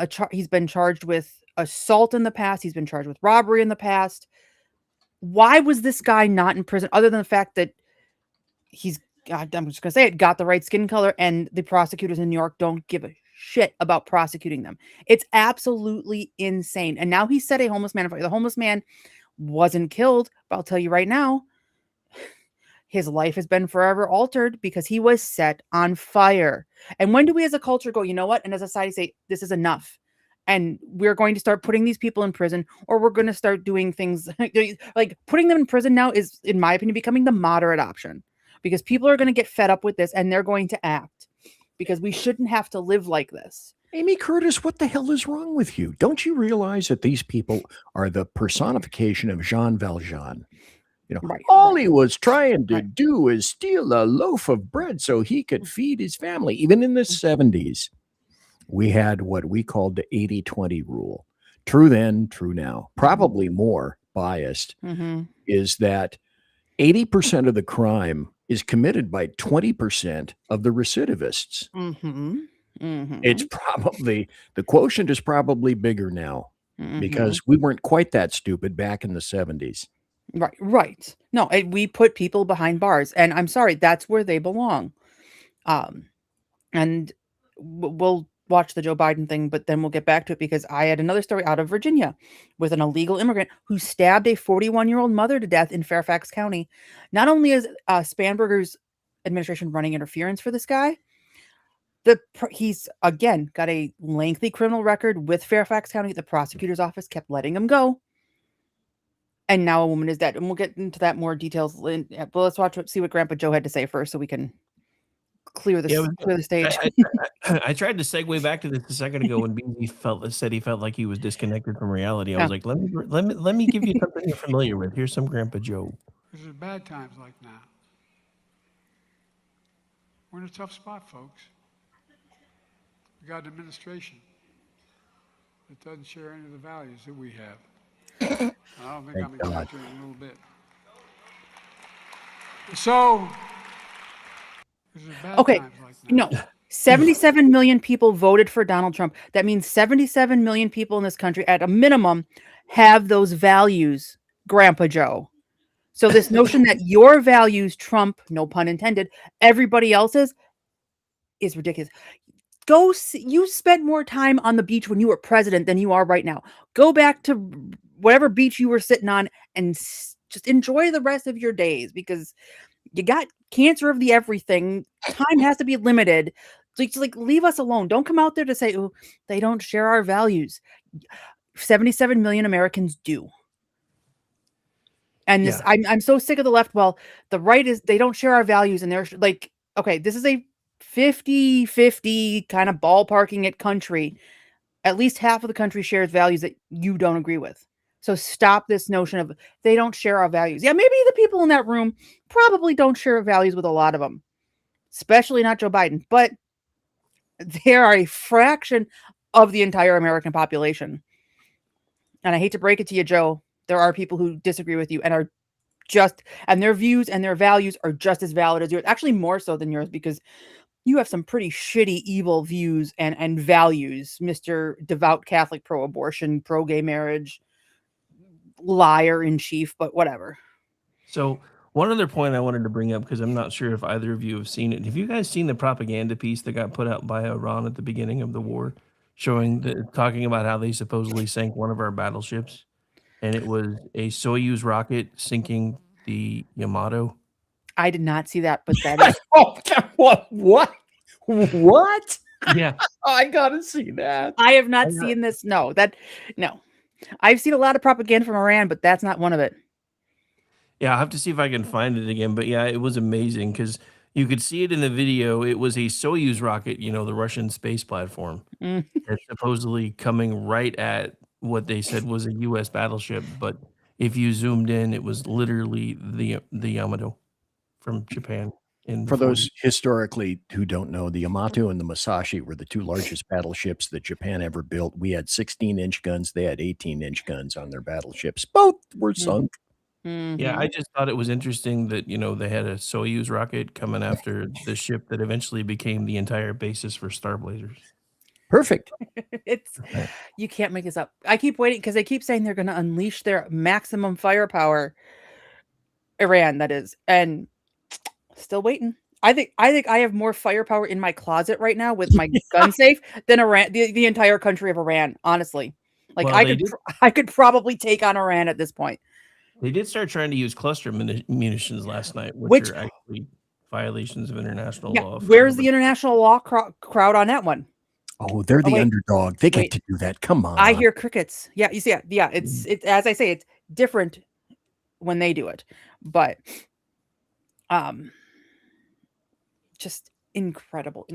charged with assault in the past. He's been charged with robbery in the past. Why was this guy not in prison, other than the fact that I'm just going to say it, got the right skin color, and the prosecutors in New York don't give a shit about prosecuting them? It's absolutely insane. And now he set a homeless man on fire. The homeless man wasn't killed, but I'll tell you right now, his life has been forever altered because he was set on fire. And when do we as a culture go, you know what? And as a society say, this is enough. And we're going to start putting these people in prison, or we're going to start doing things like putting them in prison now is, in my opinion, becoming the moderate option, because people are going to get fed up with this and they're going to act, because we shouldn't have to live like this.
Amy Curtis, what the hell is wrong with you? Don't you realize that these people are the personification of Jean Valjean? You know, all he was trying to do is steal a loaf of bread so he could feed his family. Even in the 70s, we had what we called the 80-20 rule. True then, true now. Probably more biased is that 80% of the crime is committed by 20% of the recidivists. It's probably, the quotient is probably bigger now because we weren't quite that stupid back in the 70s.
Right. No, we put people behind bars, and I'm sorry, that's where they belong. And we'll watch the Joe Biden thing, but then we'll get back to it because I had another story out of Virginia with an illegal immigrant who stabbed a 41-year-old mother to death in Fairfax County. Not only is Spanberger's administration running interference for this guy, he's again got a lengthy criminal record with Fairfax County. The prosecutor's office kept letting him go. And now a woman is dead. And we'll get into that more details. But let's see what Grandpa Joe had to say first so we can clear the stage.
I tried to segue back to this a second ago when BZ said he felt like he was disconnected from reality. I was like, let me give you something you're familiar with. Here's some Grandpa Joe.
Because there's bad times like now. We're in a tough spot, folks. We got an administration that doesn't share any of the values that we have. I don't think I'm going to get to it in a little bit. So,
okay, no. 77 million people voted for Donald Trump. That means 77 million people in this country, at a minimum, have those values, Grandpa Joe. So this notion that your values trump, no pun intended, everybody else's is ridiculous. You spent more time on the beach when you were president than you are right now. Go back to whatever beach you were sitting on and just enjoy the rest of your days, because you got cancer of the everything. Time has to be limited. So it's like, leave us alone. Don't come out there to say, oh, they don't share our values. 77 million Americans do. And this, I'm so sick of the left. Well, the right is, they don't share our values, and they're like, okay, this is a 50-50 kind of ballparking it country. At least half of the country shares values that you don't agree with. So stop this notion of they don't share our values. Yeah, maybe the people in that room probably don't share values with a lot of them, especially not Joe Biden, but they are a fraction of the entire American population. And I hate to break it to you, Joe, there are people who disagree with you and are and their views and their values are just as valid as yours. Actually, more so than yours, because you have some pretty shitty, evil views and values, Mr. Devout Catholic, pro-abortion, pro-gay marriage, liar in chief, but whatever.
So one other point I wanted to bring up, because I'm not sure if either of you have seen it. Have you guys seen the propaganda piece that got put out by Iran at the beginning of the war, talking about how they supposedly sank one of our battleships, and it was a Soyuz rocket sinking the Yamato?
I did not see that, but that is
what?
Yeah,
I gotta see that.
I have not seen this. No. I've seen a lot of propaganda from Iran, but that's not one of it.
Yeah, I'll have to see if I can find it again. But yeah, it was amazing because you could see it in the video. It was a Soyuz rocket, the Russian space platform, that's supposedly coming right at what they said was a U.S. battleship. But if you zoomed in, it was literally the Yamato from Japan.
For those historically who don't know, the Yamato and the Musashi were the two largest battleships that Japan ever built. We had 16-inch guns. They had 18-inch guns on their battleships. Both were sunk.
Yeah, I just thought it was interesting that, they had a Soyuz rocket coming after the ship that eventually became the entire basis for Star Blazers.
Perfect.
You can't make this up. I keep waiting because they keep saying they're going to unleash their maximum firepower. Iran, that is. And still waiting. I think I have more firepower in my closet right now with my gun safe than Iran, the entire country of Iran. Honestly, like, well, I could probably take on Iran at this point.
They did start trying to use cluster munitions last night, which are actually violations of international law.
Where's the international law crowd on that one?
Oh, they're the underdog. They get to do that. Come on.
I hear crickets. Yeah, you see, it's as I say, it's different when they do it, but just incredible.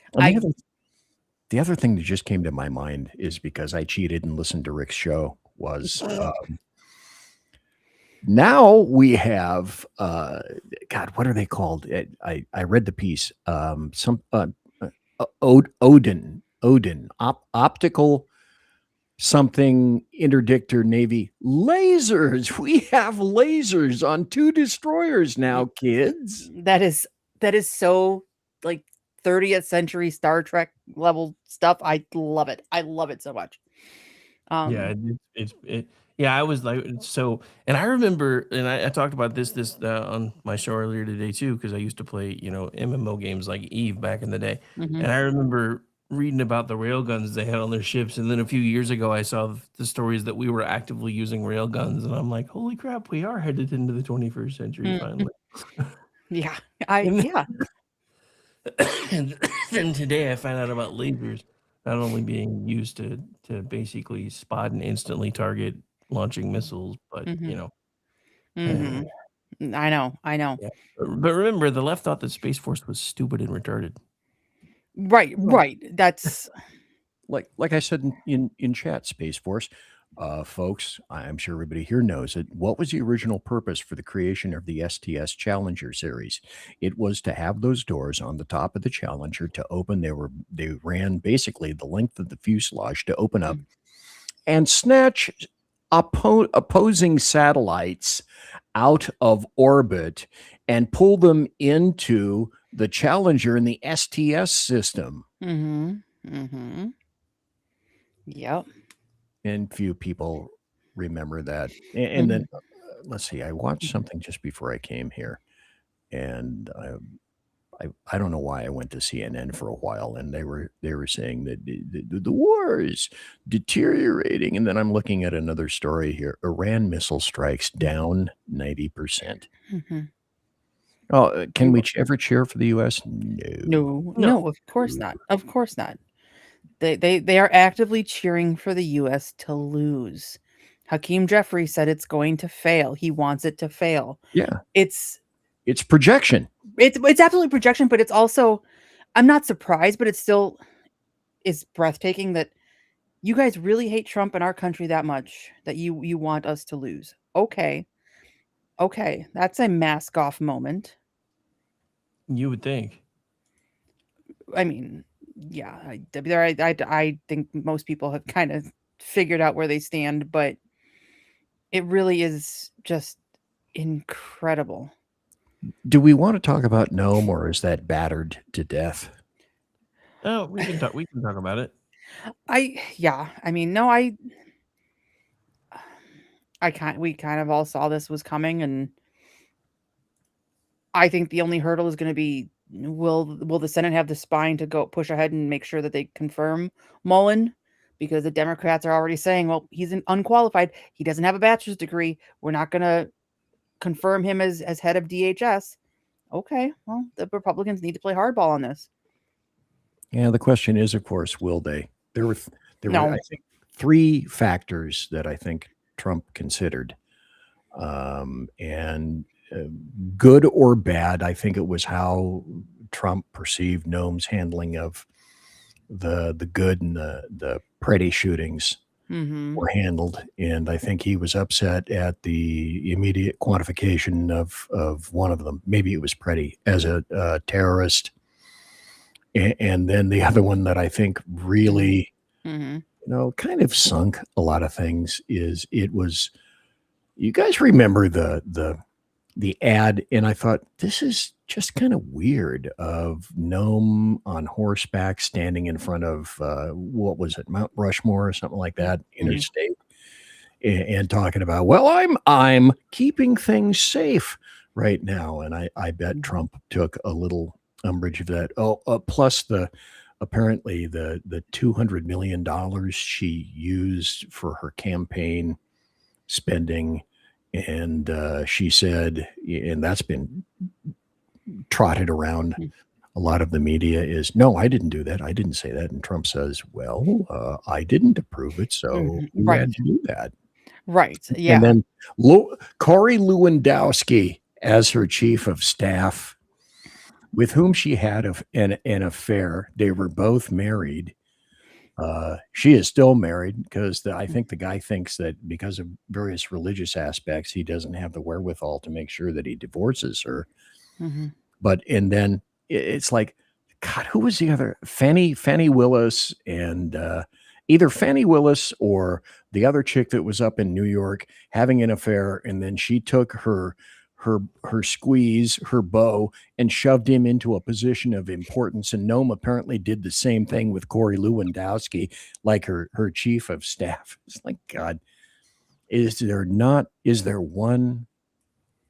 The other thing that just came to my mind is because I cheated and listened to Rick's show was now we have God, what are they called? I read the piece. Odin, optical something interdictor Navy lasers. We have lasers on 2 destroyers now, kids.
That is so like 30th century Star Trek level stuff. I love it. I love it so much.
Yeah, yeah, I was like, so, and I remember, and I talked about this on my show earlier today too, because I used to play, MMO games like Eve back in the day,
Mhm.
and I remember reading about the railguns they had on their ships, and then a few years ago, I saw the stories that we were actively using railguns, and I'm like, holy crap, we are headed into the 21st century finally.
Yeah,
And
yeah.
and then today I found out about lasers not only being used to basically spot and instantly target launching missiles, but
Mhm. Mhm. I know.
yeah. But remember, the left thought that Space Force was stupid and retarded.
Right, right. That's
like I said in chat, Space Force, folks, I'm sure everybody here knows it. What was the original purpose for the creation of the STS Challenger series? It was to have those doors on the top of the Challenger to open. They ran basically the length of the fuselage to open up and snatch opposing satellites out of orbit and pull them into the Challenger and the STS system.
Mhm. Mhm. Yep.
And few people remember that. And then let's see, I watched something just before I came here, and I don't know why I went to CNN for a while, and they were saying that the war is deteriorating, and then I'm looking at another story here: Iran missile strikes down 90%.
Mhm.
Oh, can we ever cheer for the U.S.?
No, no, of course not. Of course not. They are actively cheering for the US to lose. Hakeem Jeffrey said it's going to fail. He wants it to fail.
Yeah.
It's
projection.
It's absolutely projection, but it's also, I'm not surprised, but it still is breathtaking that you guys really hate Trump in our country that much that you want us to lose. Okay. Okay, that's a mask off moment.
You would think.
I mean, yeah, I think most people have kind of figured out where they stand, but it really is just incredible.
Do we want to talk about Nome, or is that battered to death?
Oh, we can talk about it.
I mean, no, we kind of all saw this was coming, and I think the only hurdle is going to be, will the Senate have the spine to go push ahead and make sure that they confirm Mullen? Because the Democrats are already saying, well, he's unqualified. He doesn't have a bachelor's degree. We're not going to confirm him as head of DHS. Okay, well, the Republicans need to play hardball on this.
Yeah, the question is, of course, will they? There were, I think, 3 factors that I think Trump considered, and good or bad, I think it was how Trump perceived Nome's handling of the Good and the Preddy shootings were handled, and I think he was upset at the immediate quantification of one of them. Maybe it was Preddy as a terrorist. And then the other one that I think really, kind of sunk a lot of things is it was, you guys remember the ad, and I thought, this is just kind of weird, of Nome on horseback standing in front of, what was it, Mount Rushmore or something like that, interstate, and talking about, well, I'm keeping things safe right now. And I bet Trump took a little umbrage of that. Plus apparently the $200 million she used for her campaign spending, and she said, and that's been trotted around a lot of the media, is, no, I didn't do that. I didn't say that. And Trump says, well, I didn't approve it, so you had to do that.
Right. Yeah.
And then Corey Lewandowski as her chief of staff, with whom she had an affair. They were both married. She is still married because I think the guy thinks that because of various religious aspects, he doesn't have the wherewithal to make sure that he divorces her. But, and then it's like, God, who was the other? Fannie Willis, and either Fannie Willis or the other chick that was up in New York having an affair. And then she took her her squeeze, her bow, and shoved him into a position of importance. And Noam apparently did the same thing with Corey Lewandowski, like her chief of staff. It's like, God, is there one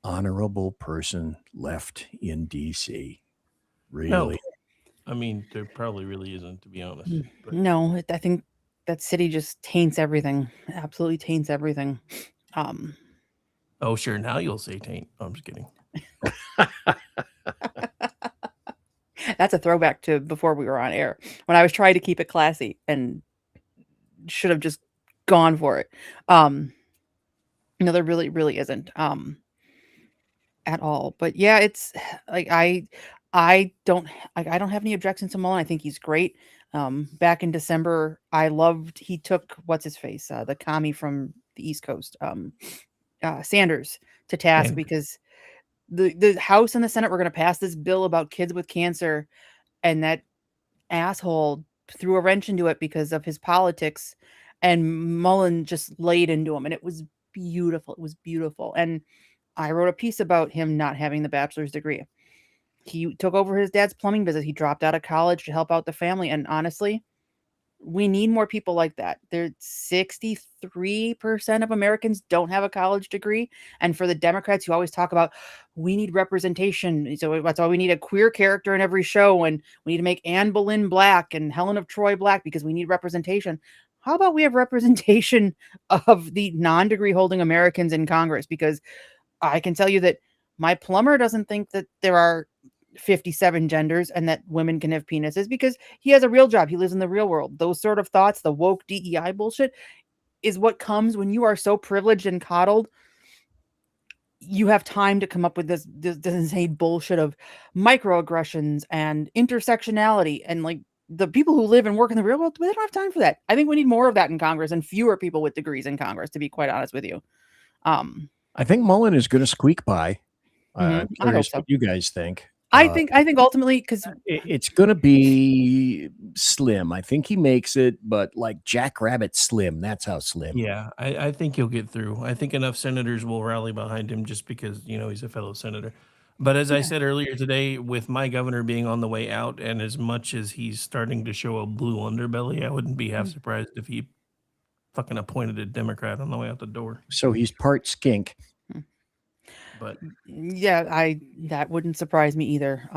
honorable person left in DC? Really?
No. I mean, there probably really isn't, to be honest. But
No, I think that city just taints everything. Absolutely taints everything.
oh, sure. Now you'll say taint. Oh, I'm just kidding.
That's a throwback to before we were on air when I was trying to keep it classy and should have just gone for it. No, there really isn't at all. But yeah, it's like I don't have any objections to Mullen. I think he's great. Back in December, he took what's his face, the commie from the East Coast, Sanders, to task because the House and the Senate were going to pass this bill about kids with cancer, and that asshole threw a wrench into it because of his politics, and Mullen just laid into him, and it was beautiful. It was beautiful. And I wrote a piece about him not having the bachelor's degree. He took over his dad's plumbing business. He dropped out of college to help out the family. And honestly, we need more people like that. There's 63% of Americans don't have a college degree. And for the Democrats who always talk about, we need representation. So that's why we need a queer character in every show. And we need to make Anne Boleyn black and Helen of Troy black because we need representation. How about we have representation of the non-degree holding Americans in Congress? Because I can tell you that my plumber doesn't think that there are 57 genders and that women can have penises because he has a real job. He lives in the real world. Those sort of thoughts, the woke DEI bullshit, is what comes when you are so privileged and coddled. You have time to come up with this insane bullshit of microaggressions and intersectionality. And like the people who live and work in the real world, they don't have time for that. I think we need more of that in Congress and fewer people with degrees in Congress, to be quite honest with you.
I think Mullen is going to squeak by. I'm curious what you guys think.
I think ultimately, because
it's going to be slim. I think he makes it, but like Jackrabbit slim. That's how slim.
Yeah, I think he'll get through. I think enough senators will rally behind him just because, he's a fellow senator. But as I said earlier today, with my governor being on the way out, and as much as he's starting to show a blue underbelly, I wouldn't be half surprised if he fucking appointed a Democrat on the way out the door.
So he's part skink.
But
yeah, that wouldn't surprise me either.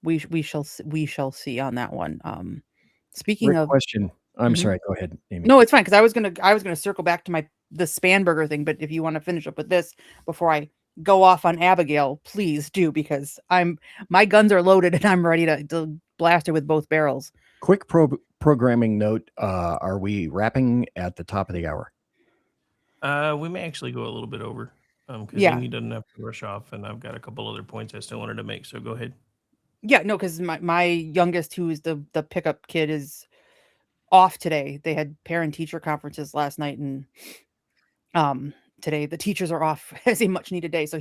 We shall see on that one. Speaking
Rick,
of
question, I'm sorry. Go ahead, Amy.
No, it's fine because I was gonna circle back to the Spanberger thing. But if you want to finish up with this before I go off on Abigail, please do, because my guns are loaded and I'm ready to blast her with both barrels.
Quick programming note: are we wrapping at the top of the hour?
We may actually go a little bit over. Because Amy doesn't have to rush off, and I've got a couple other points I still wanted to make. So go ahead.
Yeah, no, because my youngest, who is the pickup kid, is off today. They had parent-teacher conferences last night, and today the teachers are off as a much-needed day. So I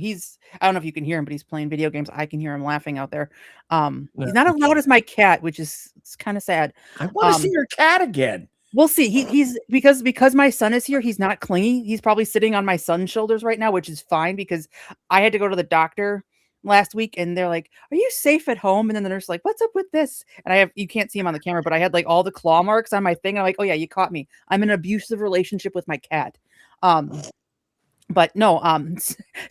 don't know if you can hear him, but he's playing video games. I can hear him laughing out there. He's not as loud as my cat, which is kind of sad.
I want to see your cat again.
We'll see. He's because my son is here. He's not clingy. He's probably sitting on my son's shoulders right now, which is fine because I had to go to the doctor last week, and they're like, "Are you safe at home?" And then the nurse is like, "What's up with this?" And you can't see him on the camera, but I had like all the claw marks on my thing. I'm like, "Oh yeah, you caught me. I'm in an abusive relationship with my cat." But no.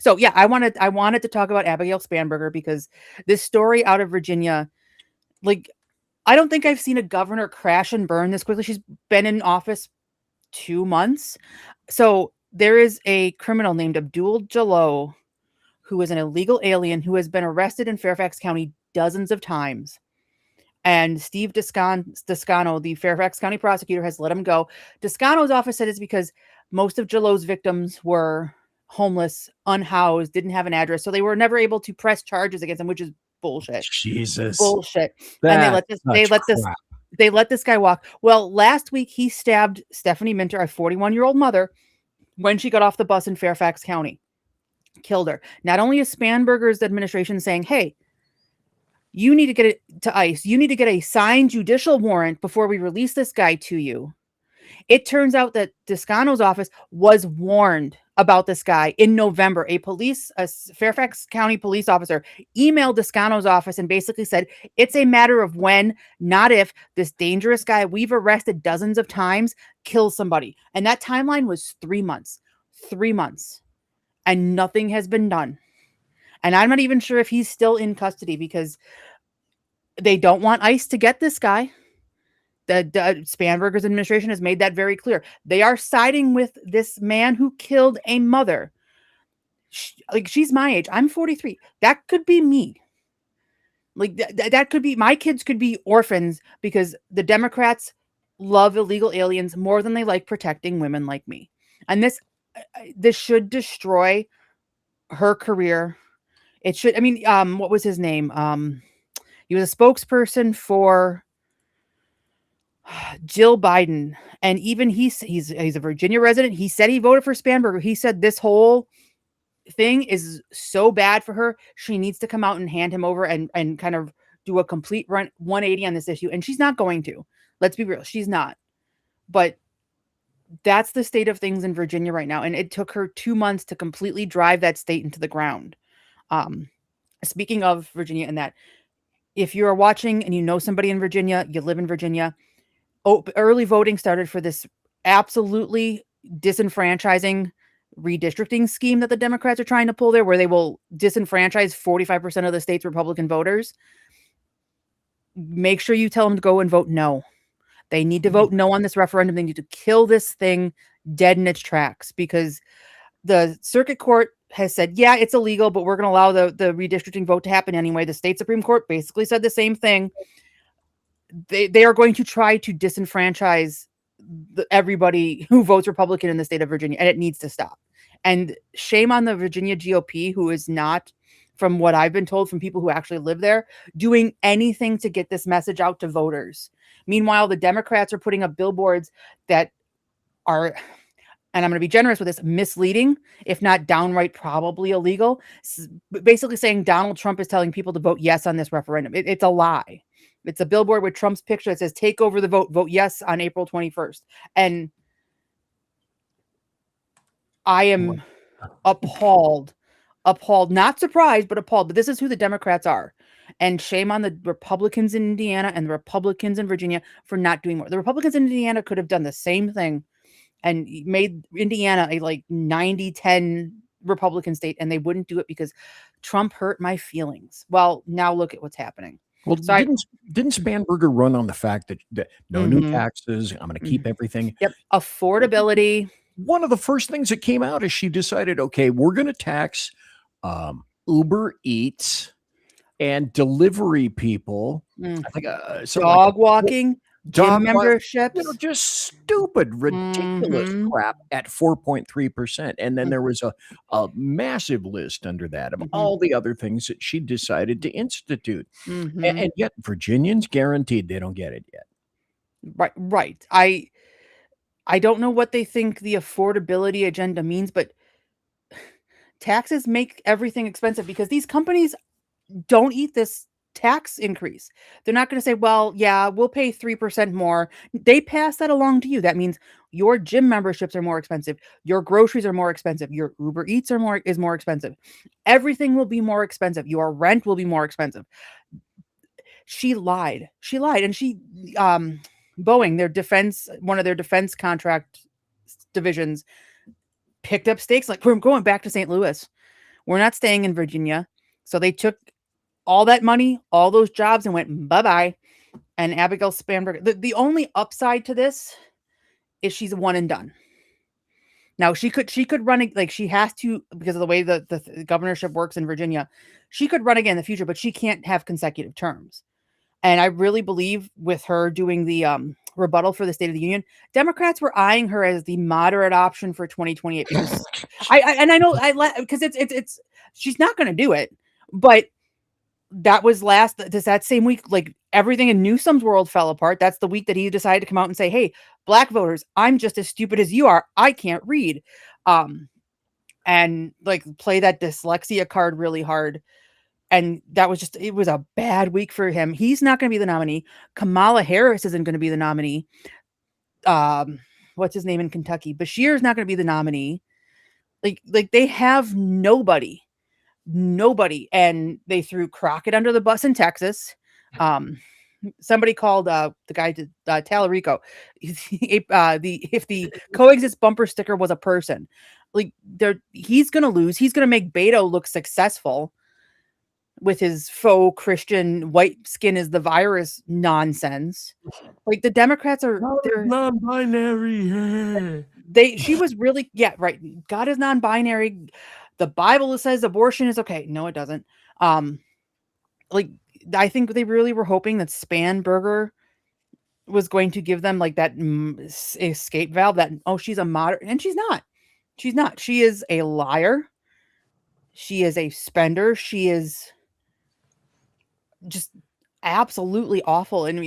So yeah, I wanted to talk about Abigail Spanberger because this story out of Virginia, like, I don't think I've seen a governor crash and burn this quickly. She's been in office 2 months. So there is a criminal named Abdul Jalloh, who is an illegal alien who has been arrested in Fairfax County dozens of times. And Steve Descano, the Fairfax County prosecutor, has let him go. Descano's office said it's because most of Jalloh's victims were homeless, unhoused, didn't have an address. So they were never able to press charges against them, which is bullshit.
Jesus.
Bullshit. And they let this guy walk. Well, last week he stabbed Stephanie Minter, a 41-year-old mother, when she got off the bus in Fairfax County. Killed her. Not only is Spanberger's administration saying, "Hey, you need to get it to ICE. You need to get a signed judicial warrant before we release this guy to you." It turns out that Descano's office was warned about this guy in November. A Fairfax County police officer emailed Descano's office and basically said, it's a matter of when, not if, this dangerous guy we've arrested dozens of times kills somebody. And that timeline was 3 months. 3 months. And nothing has been done. And I'm not even sure if he's still in custody because they don't want ICE to get this guy. The Spanberger's administration has made that very clear. They are siding with this man who killed a mother. She's my age. I'm 43. That could be me. Like that could be, my kids could be orphans because the Democrats love illegal aliens more than they like protecting women like me. And this should destroy her career. It should. I mean, what was his name? He was a spokesperson for Jill Biden, and even he's a Virginia resident. He said he voted for Spanberger. He said this whole thing is so bad for her. She needs to come out and hand him over and kind of do a complete 180 on this issue. And she's not going to. Let's be real. She's not. But that's the state of things in Virginia right now. And it took her 2 months to completely drive that state into the ground. Speaking of Virginia and that, if you're watching and you know somebody in Virginia, you live in Virginia, early voting started for this absolutely disenfranchising redistricting scheme that the Democrats are trying to pull there, where they will disenfranchise 45% of the state's Republican voters. Make sure you tell them to go and vote no. They need to vote no on this referendum. They need to kill this thing dead in its tracks, because the circuit court has said, yeah, it's illegal, but we're going to allow the redistricting vote to happen anyway. The state Supreme Court basically said the same thing. They are going to try to disenfranchise everybody who votes Republican in the state of Virginia, and it needs to stop. And shame on the Virginia GOP, who is not, from what I've been told from people who actually live there, doing anything to get this message out to voters. Meanwhile, the Democrats are putting up billboards that are, and I'm going to be generous with this, misleading, if not downright probably illegal, basically saying Donald Trump is telling people to vote yes on this referendum. It's a lie. It's a billboard with Trump's picture that says, take over the vote, vote yes on April 21st. And I am appalled, not surprised, but appalled. But this is who the Democrats are. And shame on the Republicans in Indiana and the Republicans in Virginia for not doing more. The Republicans in Indiana could have done the same thing and made Indiana a like 90-10 Republican state, and they wouldn't do it because Trump hurt my feelings. Well, now look at what's happening.
Well, so didn't Spanberger run on the fact that no new taxes, I'm going to keep everything?
Yep. Affordability.
One of the first things that came out is she decided, okay, we're going to tax Uber Eats and delivery people.
I think, dog walking, gym memberships.
Just stupid, ridiculous crap at 4.3%. And then there was a massive list under that of all the other things that she decided to institute. And yet Virginians guaranteed they don't get it yet.
Right. I don't know what they think the affordability agenda means, but taxes make everything expensive because these companies don't eat this tax increase. They're not going to say, well, yeah, we'll pay 3% more. They pass that along to you. That means your gym memberships are more expensive. Your groceries are more expensive. Your Uber Eats is more expensive. Everything will be more expensive. Your rent will be more expensive. She lied. And Boeing, one of their defense contract divisions, picked up stakes. Like, we're going back to St. Louis. We're not staying in Virginia. So they took all that money, all those jobs, and went bye-bye. And Abigail Spanberger, the only upside to this is she's a one and done. Now she could run, like she has to, because of the way the governorship works in Virginia, she could run again in the future, but she can't have consecutive terms. And I really believe with her doing the rebuttal for the State of the Union, Democrats were eyeing her as the moderate option for 2028. Because because she's not going to do it, but that was that same week, like everything in Newsom's world fell apart. That's the week that he decided to come out and say, hey, black voters, I'm just as stupid as you are. I can't read. And like play that dyslexia card really hard. And that was it was a bad week for him. He's not going to be the nominee. Kamala Harris isn't going to be the nominee. what's his name in Kentucky? Bashir is not going to be the nominee. Like they have nobody, and they threw Crockett under the bus in Texas. Somebody called the guy to Tallarico. If the coexist bumper sticker was a person, like he's going to lose. He's going to make Beto look successful with his faux Christian white skin is the virus nonsense. Like the Democrats are they're
non-binary.
She was really, yeah, right. God is non-binary. The Bible says abortion is okay. No, it doesn't. Like I think they really were hoping that Spanberger was going to give them like that escape valve that, oh, she's a moderate, and she's not. She's not. She is a liar. She is a spender. She is just absolutely awful. And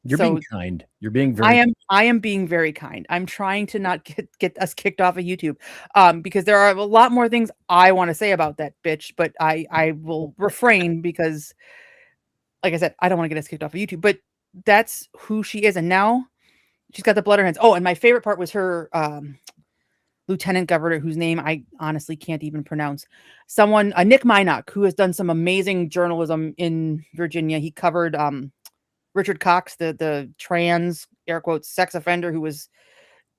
you're being kind. You're being very
I am being very kind. I'm trying to not get us kicked off of YouTube. Because there are a lot more things I want to say about that bitch, but I will refrain because like I said, I don't want to get us kicked off of YouTube, but that's who she is. And now she's got the blood on her hands. Oh, and my favorite part was her lieutenant governor, whose name I honestly can't even pronounce. Nick Minot, who has done some amazing journalism in Virginia. He covered Richard Cox, the trans air quotes sex offender who was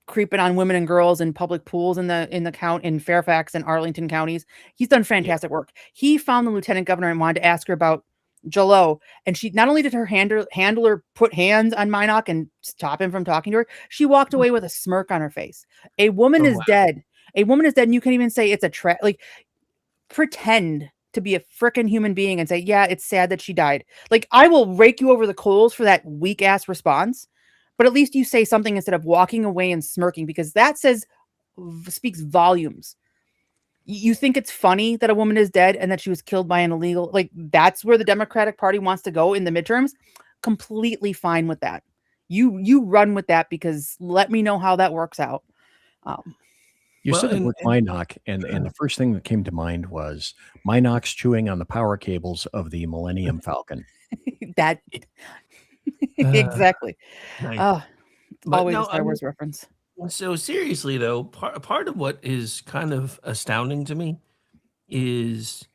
creeping on women and girls in public pools in Fairfax and Arlington counties. He's done fantastic work. He found the lieutenant governor and wanted to ask her about Jalot, and she not only did her handler put hands on Minot and stop him from talking to her, she walked away with a smirk on her face. A woman is dead. A woman is dead, and you can't even say it's a like pretend to be a freaking human being and say, yeah, it's sad that she died. Like I will rake you over the coals for that weak ass response, but at least you say something instead of walking away and smirking, because that speaks volumes. You think it's funny that a woman is dead and that she was killed by an illegal, like that's where the Democratic Party wants to go in the midterms. Completely fine with that. You run with that, because let me know how that works out.
You said the word Minot, and the first thing that came to mind was Minot's chewing on the power cables of the Millennium Falcon.
That exactly.
Nice.
Always a Star Wars reference.
So seriously though, part of what is kind of astounding to me is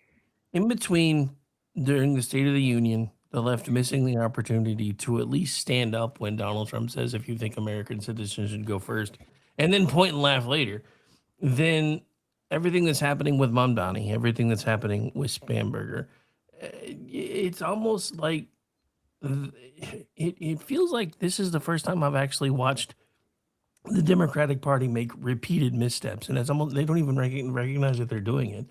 in between during the State of the Union, the left missing the opportunity to at least stand up when Donald Trump says, if you think American citizens should go first, and then point and laugh later. Then everything that's happening with Mamdani, everything that's happening with Spanberger, it's almost like it feels like this is the first time I've actually watched the Democratic Party make repeated missteps, and it's almost they don't even recognize that they're doing it,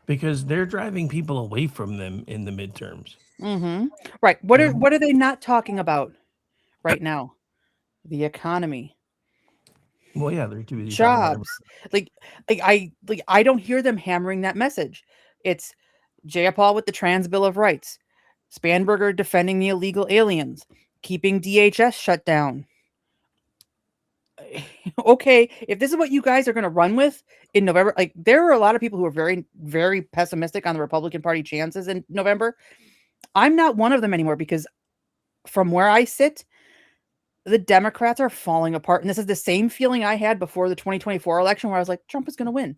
because they're driving people away from them in the midterms.
Mm-hmm. Right. What are they not talking about right now? The economy.
Well, yeah, they're too busy
jobs. I don't hear them hammering that message. It's Jayapal with the Trans Bill of Rights, Spanberger defending the illegal aliens, keeping DHS shut down. Okay, if this is what you guys are going to run with in November, like there are a lot of people who are very, very pessimistic on the Republican Party chances in November. I'm not one of them anymore, because from where I sit, the Democrats are falling apart. And this is the same feeling I had before the 2024 election, where I was like, Trump is going to win.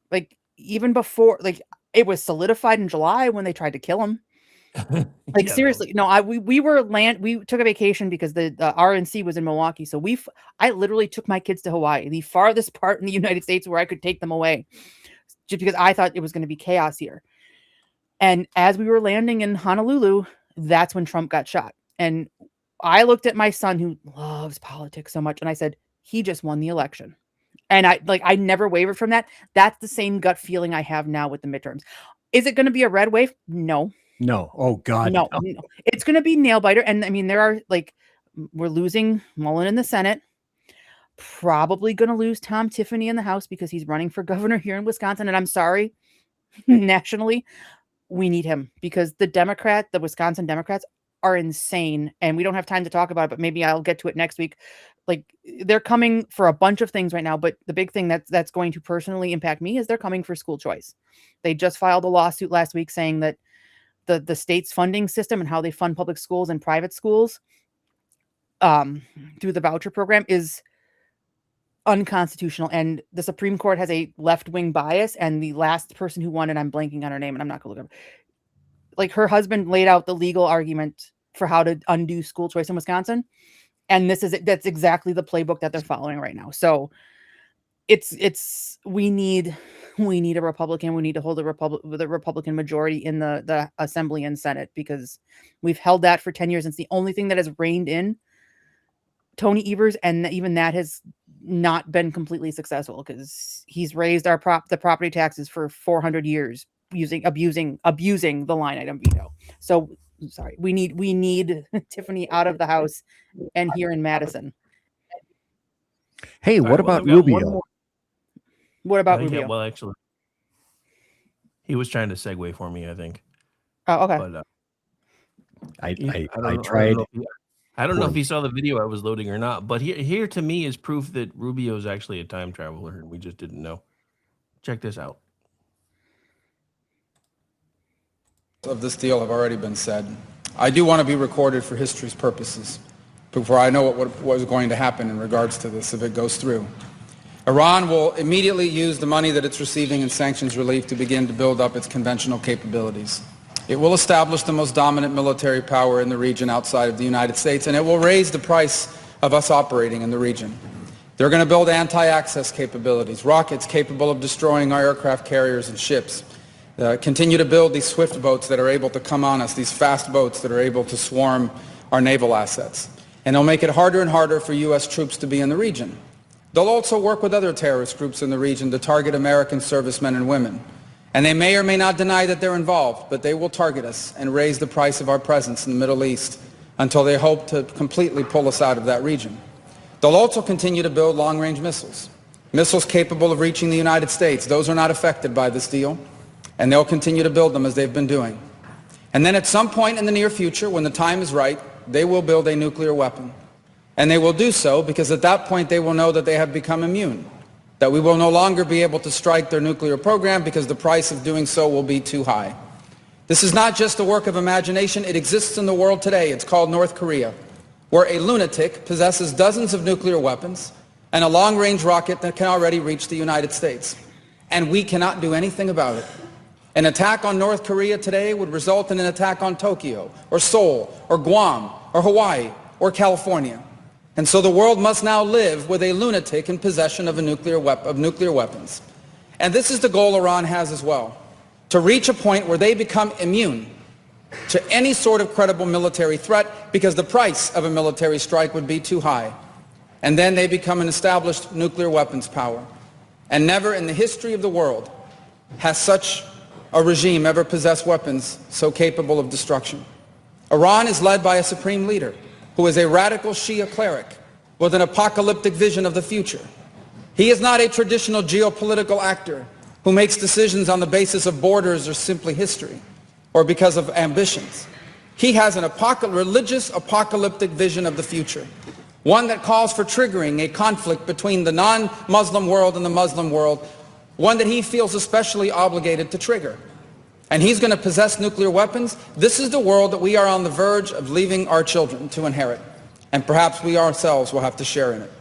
Like even before, like it was solidified in July when they tried to kill him. Like yeah, seriously, no, we took a vacation because the RNC was in Milwaukee. So I literally took my kids to Hawaii, the farthest part in the United States where I could take them away, just because I thought it was going to be chaos here. And as we were landing in Honolulu, that's when Trump got shot. And I looked at my son, who loves politics so much, and I said, he just won the election. And I never wavered from that. That's the same gut feeling I have now with the midterms. Is it going to be a red wave? No.
No. Oh God.
No. It's going to be nail biter. And I mean, there are we're losing Mullen in the Senate. Probably going to lose Tom Tiffany in the House, because he's running for governor here in Wisconsin. And I'm sorry, nationally, we need him, because the Wisconsin Democrats are insane, and we don't have time to talk about it, but maybe I'll get to it next week. Like they're coming for a bunch of things right now, but the big thing that's going to personally impact me is they're coming for school choice. They just filed a lawsuit last week saying that the state's funding system and how they fund public schools and private schools through the voucher program is unconstitutional, and the Supreme Court has a left-wing bias, and the last person who won, and I'm blanking on her name, and I'm not gonna look up, like, her husband laid out the legal argument for how to undo school choice in Wisconsin, and that's exactly the playbook that they're following right now. So we need a Republican. We need to hold the Republican majority in the Assembly and Senate, because we've held that for 10 years. It's the only thing that has reined in Tony Evers, and even that has not been completely successful, because he's raised the property taxes for 400 years abusing the line item veto. So sorry, we need Tiffany out of the House and here in Madison.
Hey, what about Rubio?
What about Rubio?
Yeah, well, actually, he was trying to segue for me, I think.
Oh, okay.
But,
I tried.
I don't know if he saw the video I was loading or not, but here to me is proof that Rubio is actually a time traveler, and we just didn't know. Check this out.
Of this deal have already been said. I do want to be recorded for history's purposes before I know what is going to happen in regards to this if it goes through. Iran will immediately use the money that it's receiving in sanctions relief to begin to build up its conventional capabilities. It will establish the most dominant military power in the region outside of the United States, and it will raise the price of us operating in the region. They're going to build anti-access capabilities, rockets capable of destroying our aircraft carriers and ships. Continue to build these swift boats that are able to come on us, these fast boats that are able to swarm our naval assets. And they'll make it harder and harder for U.S. troops to be in the region. They'll also work with other terrorist groups in the region to target American servicemen and women. And they may or may not deny that they're involved, but they will target us and raise the price of our presence in the Middle East until they hope to completely pull us out of that region. They'll also continue to build long-range missiles, missiles capable of reaching the United States. Those are not affected by this deal, and they'll continue to build them as they've been doing. And then at some point in the near future, when the time is right, they will build a nuclear weapon. And they will do so because at that point they will know that they have become immune, that we will no longer be able to strike their nuclear program because the price of doing so will be too high. This is not just a work of imagination. It exists in the world today. It's called North Korea, where a lunatic possesses dozens of nuclear weapons and a long-range rocket that can already reach the United States. And we cannot do anything about it. An attack on North Korea today would result in an attack on Tokyo, or Seoul, or Guam, or Hawaii, or California. And so the world must now live with a lunatic in possession of nuclear weapons. And this is the goal Iran has as well, to reach a point where they become immune to any sort of credible military threat because the price of a military strike would be too high. And then they become an established nuclear weapons power. And never in the history of the world has such a regime ever possessed weapons so capable of destruction. Iran is led by a supreme leader who is a radical Shia cleric with an apocalyptic vision of the future. He is not a traditional geopolitical actor who makes decisions on the basis of borders or simply history or because of ambitions. He has an religious apocalyptic vision of the future, one that calls for triggering a conflict between the non-Muslim world and the Muslim world, one that he feels especially obligated to trigger. And he's going to possess nuclear weapons. This is the world that we are on the verge of leaving our children to inherit. And perhaps we ourselves will have to share in it.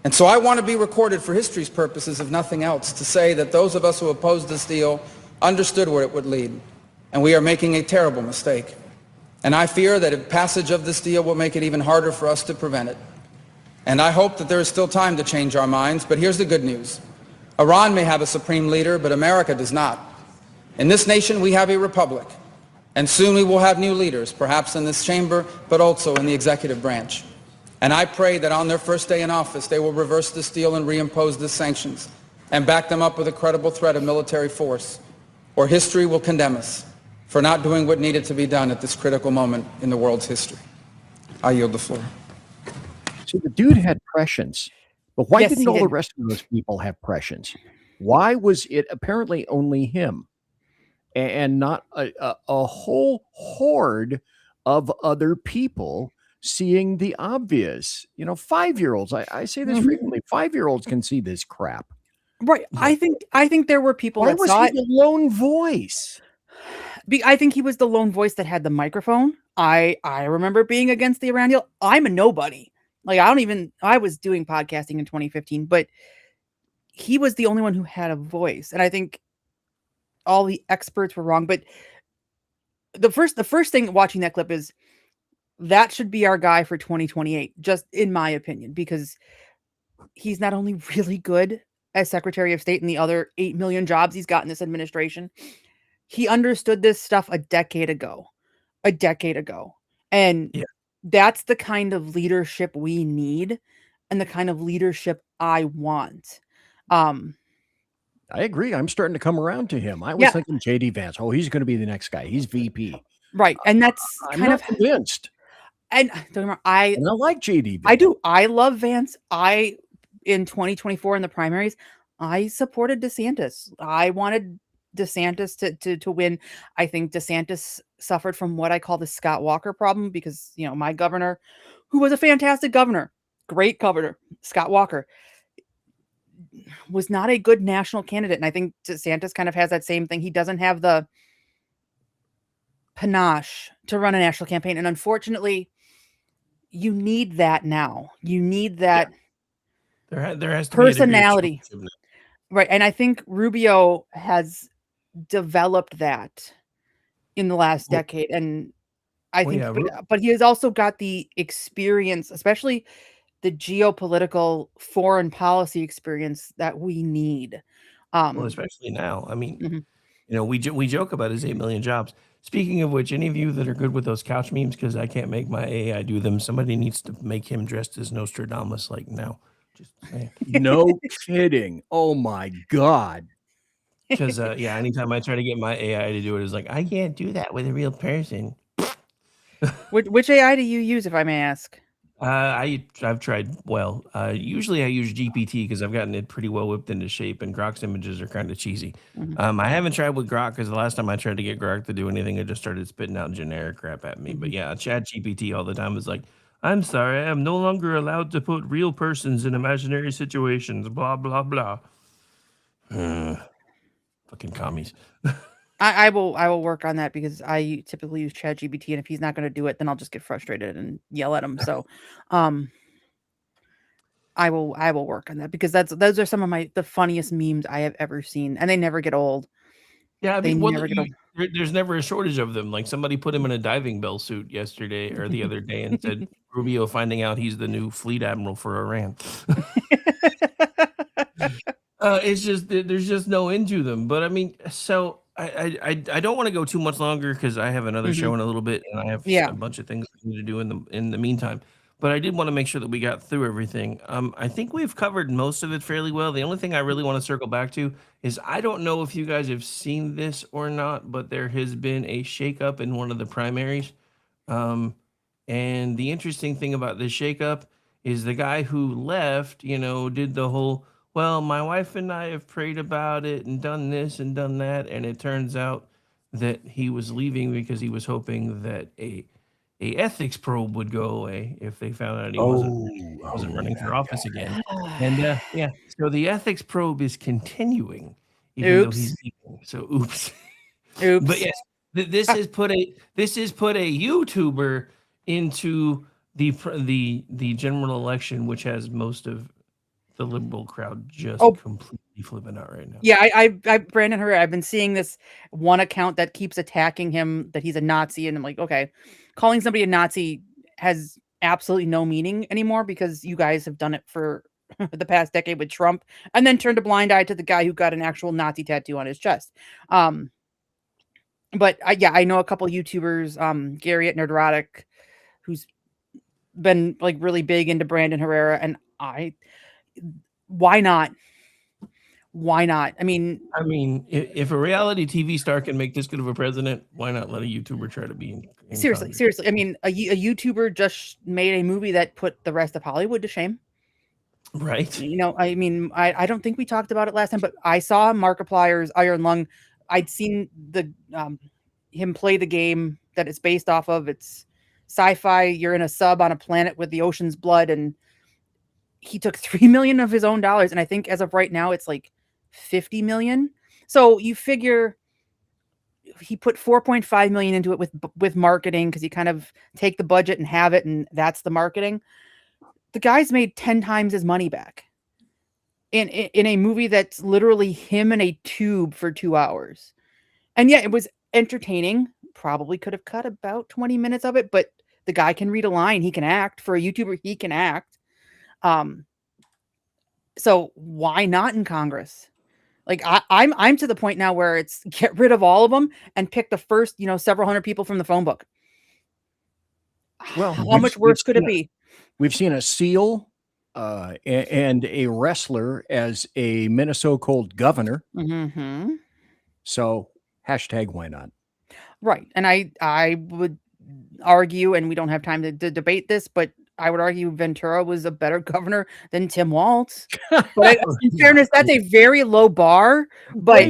And so I want to be recorded for history's purposes, if nothing else, to say that those of us who opposed this deal understood where it would lead. And we are making a terrible mistake. And I fear that a passage of this deal will make it even harder for us to prevent it. And I hope that there is still time to change our minds. But here's the good news. Iran may have a supreme leader, but America does not. In this nation, we have a republic. And soon we will have new leaders, perhaps in this chamber, but also in the executive branch. And I pray that on their first day in office, they will reverse this deal and reimpose the sanctions and back them up with a credible threat of military force, or history will condemn us for not doing what needed to be done at this critical moment in the world's history. I yield the floor.
So the dude had prescience, but why
Yes,
didn't
he
all
did.
the rest of those people have prescience? Why was it apparently only him and not a whole horde of other people seeing the obvious? You know, 5-year-olds, I say this frequently, 5-year-olds can see this crap.
Right. I think there were people
Why
that
was
saw
he
it.
the lone voice?
I think he was the lone voice that had the microphone. I remember being against the Iran deal. I'm a nobody. Like, I was doing podcasting in 2015, but he was the only one who had a voice. And I think all the experts were wrong. But the first thing watching that clip is that should be our guy for 2028, just in my opinion, because he's not only really good as Secretary of State and the other 8 million jobs he's got in this administration, he understood this stuff a decade ago. And that's the kind of leadership we need and the kind of leadership I want.
I agree. I'm starting to come around to him. I was thinking JD Vance. Oh, he's going to be the next guy. He's VP.
Right. And that's
I'm not convinced.
And don't get me wrong, I
like JD Vance.
I do. I love Vance. In 2024 in the primaries, I supported DeSantis. I wanted DeSantis to win. I think DeSantis suffered from what I call the Scott Walker problem because, my governor, who was a fantastic governor, great governor, Scott Walker, was not a good national candidate. And I think DeSantis kind of has that same thing. He doesn't have the panache to run a national campaign. And unfortunately, you need that now. You need that
there has to
personality.
Be a
right. And I think Rubio has developed that in the last decade. And I think, but he has also got the experience, especially the geopolitical foreign policy experience that we need.
Well, especially now. I mean, we joke about his 8 million jobs. Speaking of which, any of you that are good with those couch memes, because I can't make my AI do them, somebody needs to make him dressed as Nostradamus like now. Just saying.
No kidding. Oh my God.
Because anytime I try to get my AI to do it, it's like, I can't do that with a real person.
Which AI do you use, if I may ask?
I've tried. Well, usually I use GPT because I've gotten it pretty well whipped into shape, and Grok's images are kind of cheesy. I haven't tried with Grok because the last time I tried to get Grok to do anything, it just started spitting out generic crap at me. But yeah, Chat GPT all the time is like, I'm sorry, I am no longer allowed to put real persons in imaginary situations. Blah blah blah. Fucking commies.
I will work on that because I typically use ChatGPT, and if he's not going to do it, then I'll just get frustrated and yell at him. So, I will work on that because those are some of the funniest memes I have ever seen, and they never get old.
Yeah, I mean, there's never a shortage of them. Like somebody put him in a diving bell suit yesterday or the other day and said Rubio finding out he's the new fleet admiral for Iran. It's just there's just no end to them. But I mean, so. I don't want to go too much longer because I have another show in a little bit and I have a bunch of things I need to do in the meantime. But I did want to make sure that we got through everything. I think we've covered most of it fairly well. The only thing I really want to circle back to is I don't know if you guys have seen this or not, but there has been a shakeup in one of the primaries. And the interesting thing about this shakeup is the guy who left, did the whole, well, my wife and I have prayed about it and done this and done that. And it turns out that he was leaving because he was hoping that a ethics probe would go away if they found out he wasn't running for office again. And so the ethics probe is continuing. Even though he's leaving. So oops. But yes, this has put a YouTuber into the general election, which has most of the liberal crowd just completely flipping out right now.
Yeah, I Brandon Herrera, I've been seeing this one account that keeps attacking him that he's a Nazi, and I'm like, okay, calling somebody a Nazi has absolutely no meaning anymore because you guys have done it for the past decade with Trump, and then turned a blind eye to the guy who got an actual Nazi tattoo on his chest. But I know a couple YouTubers, Gary at Nerdrotic, who's been like really big into Brandon Herrera, and why not? I mean,
if a reality TV star can make this good of a president, why not let a YouTuber try to be in
seriously? I mean, a YouTuber just made a movie that put the rest of Hollywood to shame.
Right.
I mean, I don't think we talked about it last time, but I saw Markiplier's Iron Lung. I'd seen him play the game that it's based off of. It's sci-fi. You're in a sub on a planet with the ocean's blood, and he took $3 million of his own dollars, and I think as of right now it's like $50 million. So you figure he put 4.5 million into it with marketing, because you kind of take the budget and have it, and that's the marketing. The guy's made 10 times his money back in a movie that's literally him in a tube for 2 hours. And yeah, it was entertaining. Probably could have cut about 20 minutes of it, but the guy can read a line. He can act. For a YouTuber, he can act. So why not in Congress? Like I'm to the point now where it's get rid of all of them and pick the first, several hundred people from the phone book.
Well,
how much worse could it be?
We've seen a SEAL and a wrestler as a Minnesota Cold governor.
Mm-hmm.
So hashtag why not?
Right. And I would argue, and we don't have time to debate this, but I would argue Ventura was a better governor than Tim Walz. But in fairness, that's a very low bar. But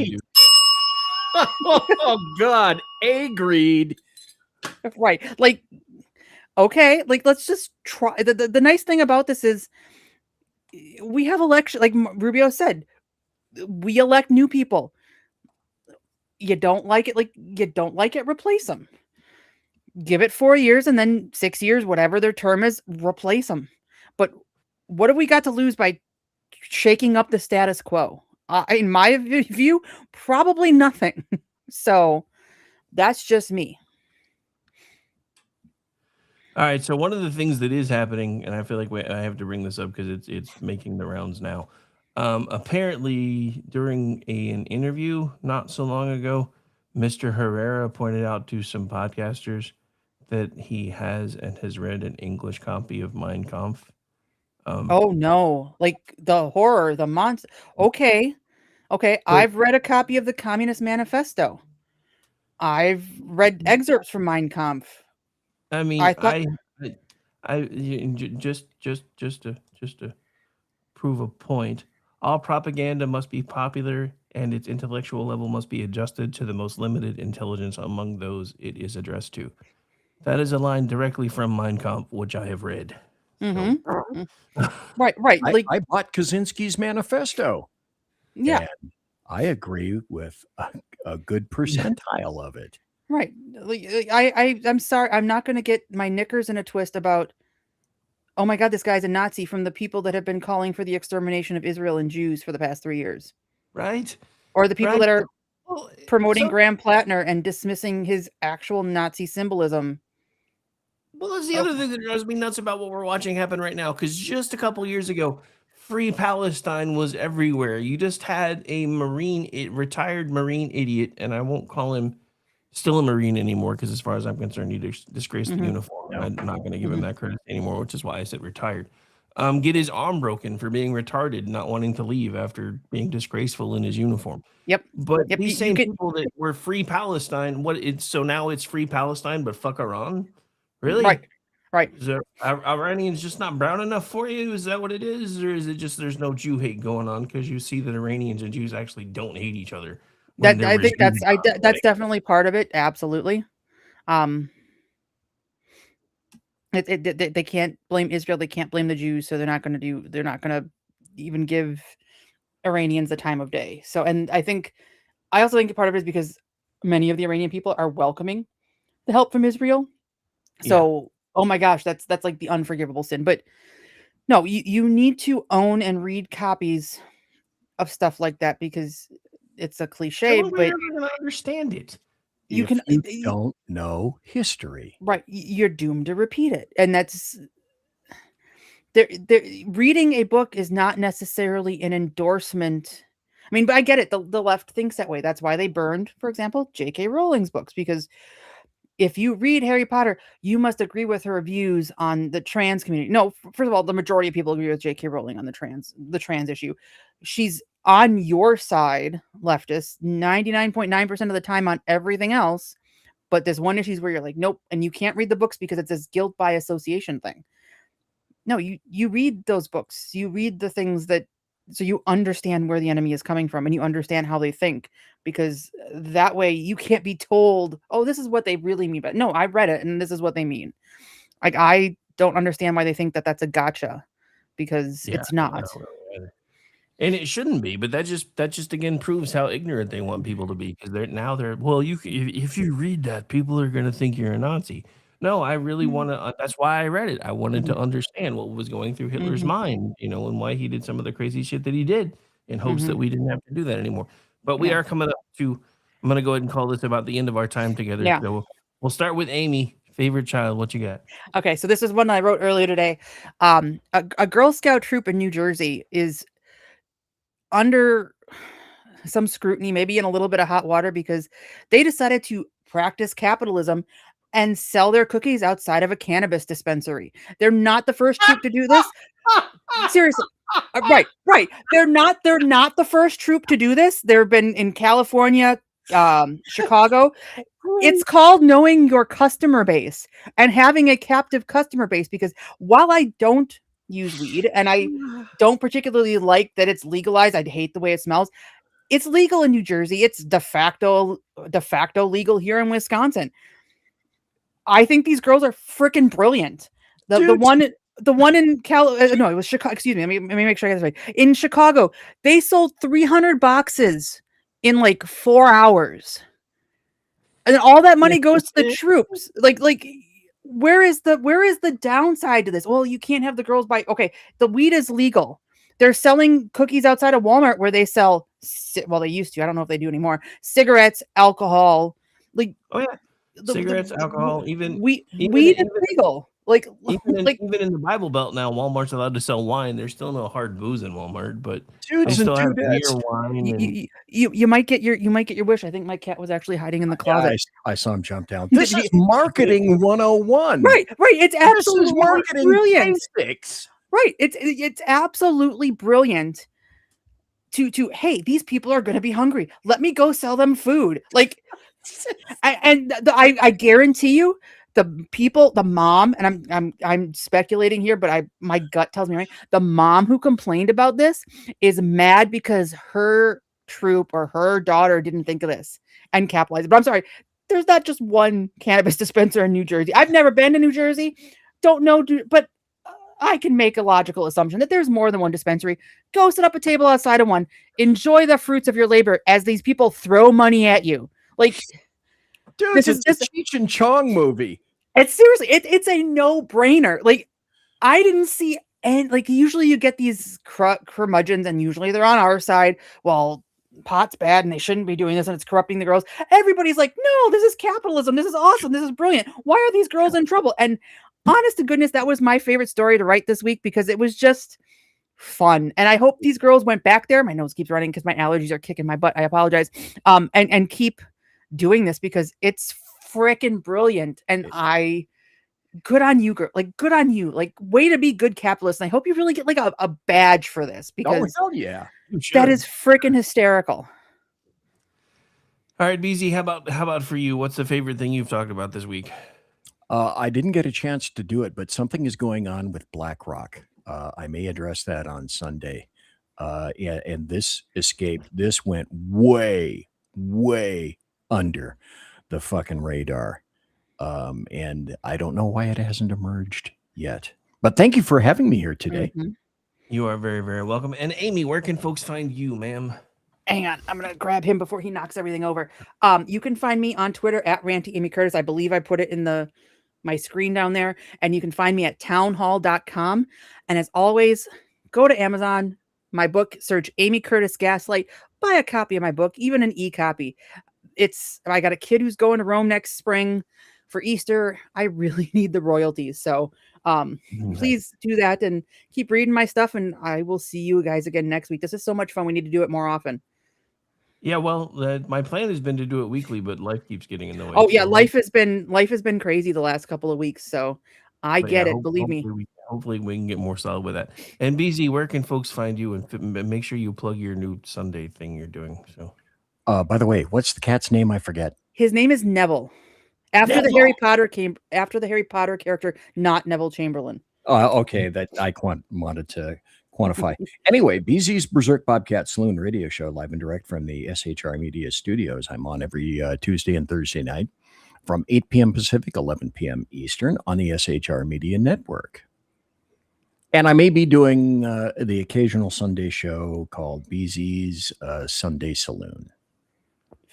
oh God, agreed.
Right. Like, okay, like let's just try. The nice thing about this is we have election, like Rubio said, we elect new people. You don't like it, replace them. Give it 4 years and then 6 years, whatever their term is, replace them. But what have we got to lose by shaking up the status quo? In my view, probably nothing. So that's just me.
All right. So one of the things that is happening, and I feel like I have to bring this up because it's making the rounds now. Apparently, during an interview not so long ago, Mr. Herrera pointed out to some podcasters that he has read an English copy of Mein Kampf.
Oh no! Like the horror, the monster. Okay. I've read a copy of the Communist Manifesto. I've read excerpts from Mein Kampf.
I mean, just to prove a point, all propaganda must be popular, and its intellectual level must be adjusted to the most limited intelligence among those it is addressed to. That is a line directly from Mein Kampf, which I have read.
Mm-hmm. Right.
I bought Kaczynski's manifesto.
Yeah.
And I agree with a good percentile of it.
Right. I'm sorry. I'm not going to get my knickers in a twist about, oh my God, this guy's a Nazi, from the people that have been calling for the extermination of Israel and Jews for the past 3 years.
Right.
Or the people that are promoting Graham Plattner and dismissing his actual Nazi symbolism.
Well, that's the other thing that drives me nuts about what we're watching happen right now. Because just a couple years ago, Free Palestine was everywhere. You just had a retired Marine idiot, and I won't call him still a Marine anymore, because as far as I'm concerned, he disgraced the uniform. I'm not going to give him that credit anymore, which is why I said retired. Get his arm broken for being retarded, not wanting to leave after being disgraceful in his uniform.
Yep.
But these same people that were Free Palestine, so now it's Free Palestine, but fuck Iran? Really?
Right.
Is Iranians just not brown enough for you? Is that what it is? Or is it just there's no Jew hate going on because you see that Iranians and Jews actually don't hate each other?
I think that's definitely part of it. Absolutely. They can't blame Israel. They can't blame the Jews. So they're not going to even give Iranians the time of day. So, and I also think part of it is because many of the Iranian people are welcoming the help from Israel. So, oh my gosh, that's like the unforgivable sin. But no, you need to own and read copies of stuff like that, because it's a cliche, but
you're never going to understand it.
You
don't know history.
Right. You're doomed to repeat it. And that's reading a book is not necessarily an endorsement. I mean, but I get it. The left thinks that way. That's why they burned, for example, J.K. Rowling's books, because if you read Harry Potter, you must agree with her views on the trans community. No, first of all, the majority of people agree with J.K. Rowling on the trans issue. She's on your side, leftists, 99.9% of the time on everything else. But there's one issue where you're like, nope, and you can't read the books because it's this guilt by association thing. No, you read those books. You read the things so you understand where the enemy is coming from, and you understand how they think, because that way you can't be told, oh, this is what they really mean. But no, I read it and this is what they mean. Like, I don't understand why they think that that's a gotcha, because it's not.
And it shouldn't be, but that just again proves how ignorant they want people to be, because they're well, if you read that, people are going to think you're a Nazi. No, I really want to. That's why I read it. I wanted to understand what was going through Hitler's mind, and why he did some of the crazy shit that he did, in hopes that we didn't have to do that anymore. But we are coming up to. I'm going to go ahead and call this about the end of our time together.
Yeah.
So we'll start with Amy. Favorite child? What you got?
Okay, so this is one I wrote earlier today. A Girl Scout troop in New Jersey is under some scrutiny, maybe in a little bit of hot water, because they decided to practice capitalism and sell their cookies outside of a cannabis dispensary. They're not the first troop to do this. Seriously. Right. They're not the first troop to do this. There have been in California, Chicago. It's called knowing your customer base and having a captive customer base, because while I don't use weed and I don't particularly like that it's legalized, I'd hate the way it smells. It's legal in New Jersey. It's de facto legal here in Wisconsin. I think these girls are freaking brilliant. The one in no, it was Chicago. Excuse me. Let me make sure I get this right. In Chicago, they sold 300 boxes in like 4 hours, and all that money goes to the troops. Like, where is the downside to this? Well, you can't have the girls buy. Okay, the weed is legal. They're selling cookies outside of Walmart where they sell. Well, they used to. I don't know if they do anymore. Cigarettes, alcohol. Like,
oh yeah. Cigarettes, alcohol, even
weed is legal.
Even in the Bible Belt now, Walmart's allowed to sell wine. There's still no hard booze in Walmart, but they still have beer, wine.
You might get your wish. I think my cat was actually hiding in the closet.
Yeah, I saw him jump down. This is marketing 101.
Right. It's absolutely
marketing
brilliant.
Basics.
Right. It's absolutely brilliant. To hey, these people are going to be hungry. Let me go sell them food. Like. I guarantee you, the mom, and I'm speculating here, but my gut tells me right. The mom who complained about this is mad because her troop or her daughter didn't think of this and capitalized. But I'm sorry, there's not just one cannabis dispenser in New Jersey. I've never been to New Jersey, don't know, but I can make a logical assumption that there's more than one dispensary. Go set up a table outside of one. Enjoy the fruits of your labor as these people throw money at you. Like,
dude, this is just a Cheech and Chong movie.
It's seriously, it's a no-brainer. Like, I didn't see any. Like, usually you get these curmudgeons, and usually they're on our side. Well, pot's bad, and they shouldn't be doing this, and it's corrupting the girls. Everybody's like, no, this is capitalism. This is awesome. This is brilliant. Why are these girls in trouble? And honest to goodness, that was my favorite story to write this week because it was just fun. And I hope these girls went back there. My nose keeps running because my allergies are kicking my butt. I apologize. And keep doing this because it's freaking brilliant. And good on you, girl. Like, good on you. Like, way to be good capitalists. And I hope you really get like a badge for this because
hell yeah,
that is freaking hysterical.
All right, BZ, how about for you? What's the favorite thing you've talked about this week?
I didn't get a chance to do it, but something is going on with BlackRock. I may address that on Sunday. And this went way, way under the fucking radar. And I don't know why it hasn't emerged yet. But thank you for having me here today.
Mm-hmm.
You are very, very welcome. And Amy, where can folks find you, ma'am?
Hang on, I'm gonna grab him before he knocks everything over. You can find me on Twitter at Ranty Amy Curtis. I believe I put it in my screen down there, and you can find me at townhall.com. And as always, go to Amazon, my book, search Amy Curtis Gaslight, buy a copy of my book, even an e-copy. I got a kid who's going to Rome next spring for Easter. I really need the royalties. So please do that and keep reading my stuff. And I will see you guys again next week. This is so much fun. We need to do it more often.
Yeah, well, my plan has been to do it weekly, but life keeps getting in the way.
Oh yeah, life has been crazy the last couple of weeks, so I get it. Believe me.
Hopefully, we can get more solid with that. And BZ, where can folks find you? And make sure you plug your new Sunday thing you're doing. So,
by the way, what's the cat's name? I forget.
His name is Neville. After the Harry Potter character, not Neville Chamberlain.
Okay, that I wanted to quantify. Anyway, BZ's Berserk Bobcat Saloon radio show, live and direct from the SHR Media Studios. I'm on every Tuesday and Thursday night from 8 p.m. Pacific, 11 p.m. Eastern on the SHR Media Network. And I may be doing the occasional Sunday show called BZ's Sunday Saloon.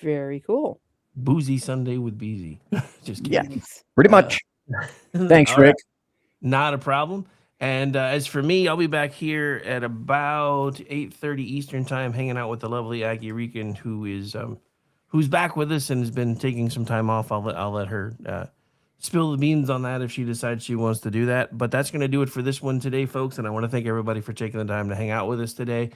Very cool.
Boozy Sunday with BZ. Just kidding.
Yes.
Pretty much. Thanks,
All right.
Rick.
Not a problem. And as for me, I'll be back here at about 8:30 Eastern time, hanging out with the lovely Aggie Rican, who's back with us and has been taking some time off. I'll let her spill the beans on that if she decides she wants to do that. But that's going to do it for this one today, folks. And I want to thank everybody for taking the time to hang out with us today.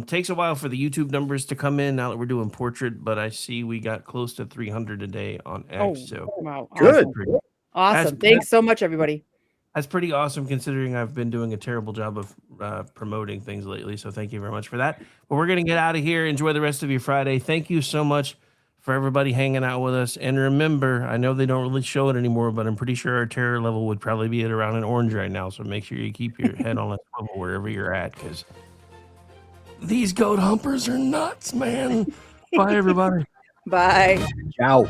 Takes a while for the YouTube numbers to come in now that we're doing portrait, but I see we got close to 300 a day on X. So
wow.
Good.
Awesome. Thanks so much, everybody.
That's pretty awesome considering I've been doing a terrible job of promoting things lately. So thank you very much for that. But we're going to get out of here. Enjoy the rest of your Friday. Thank you so much for everybody hanging out with us. And remember, I know they don't really show it anymore, but I'm pretty sure our terror level would probably be at around an orange right now. So make sure you keep your head on a swivel wherever you're at, because these goat humpers are nuts, man. Bye, everybody.
Bye.
Ciao.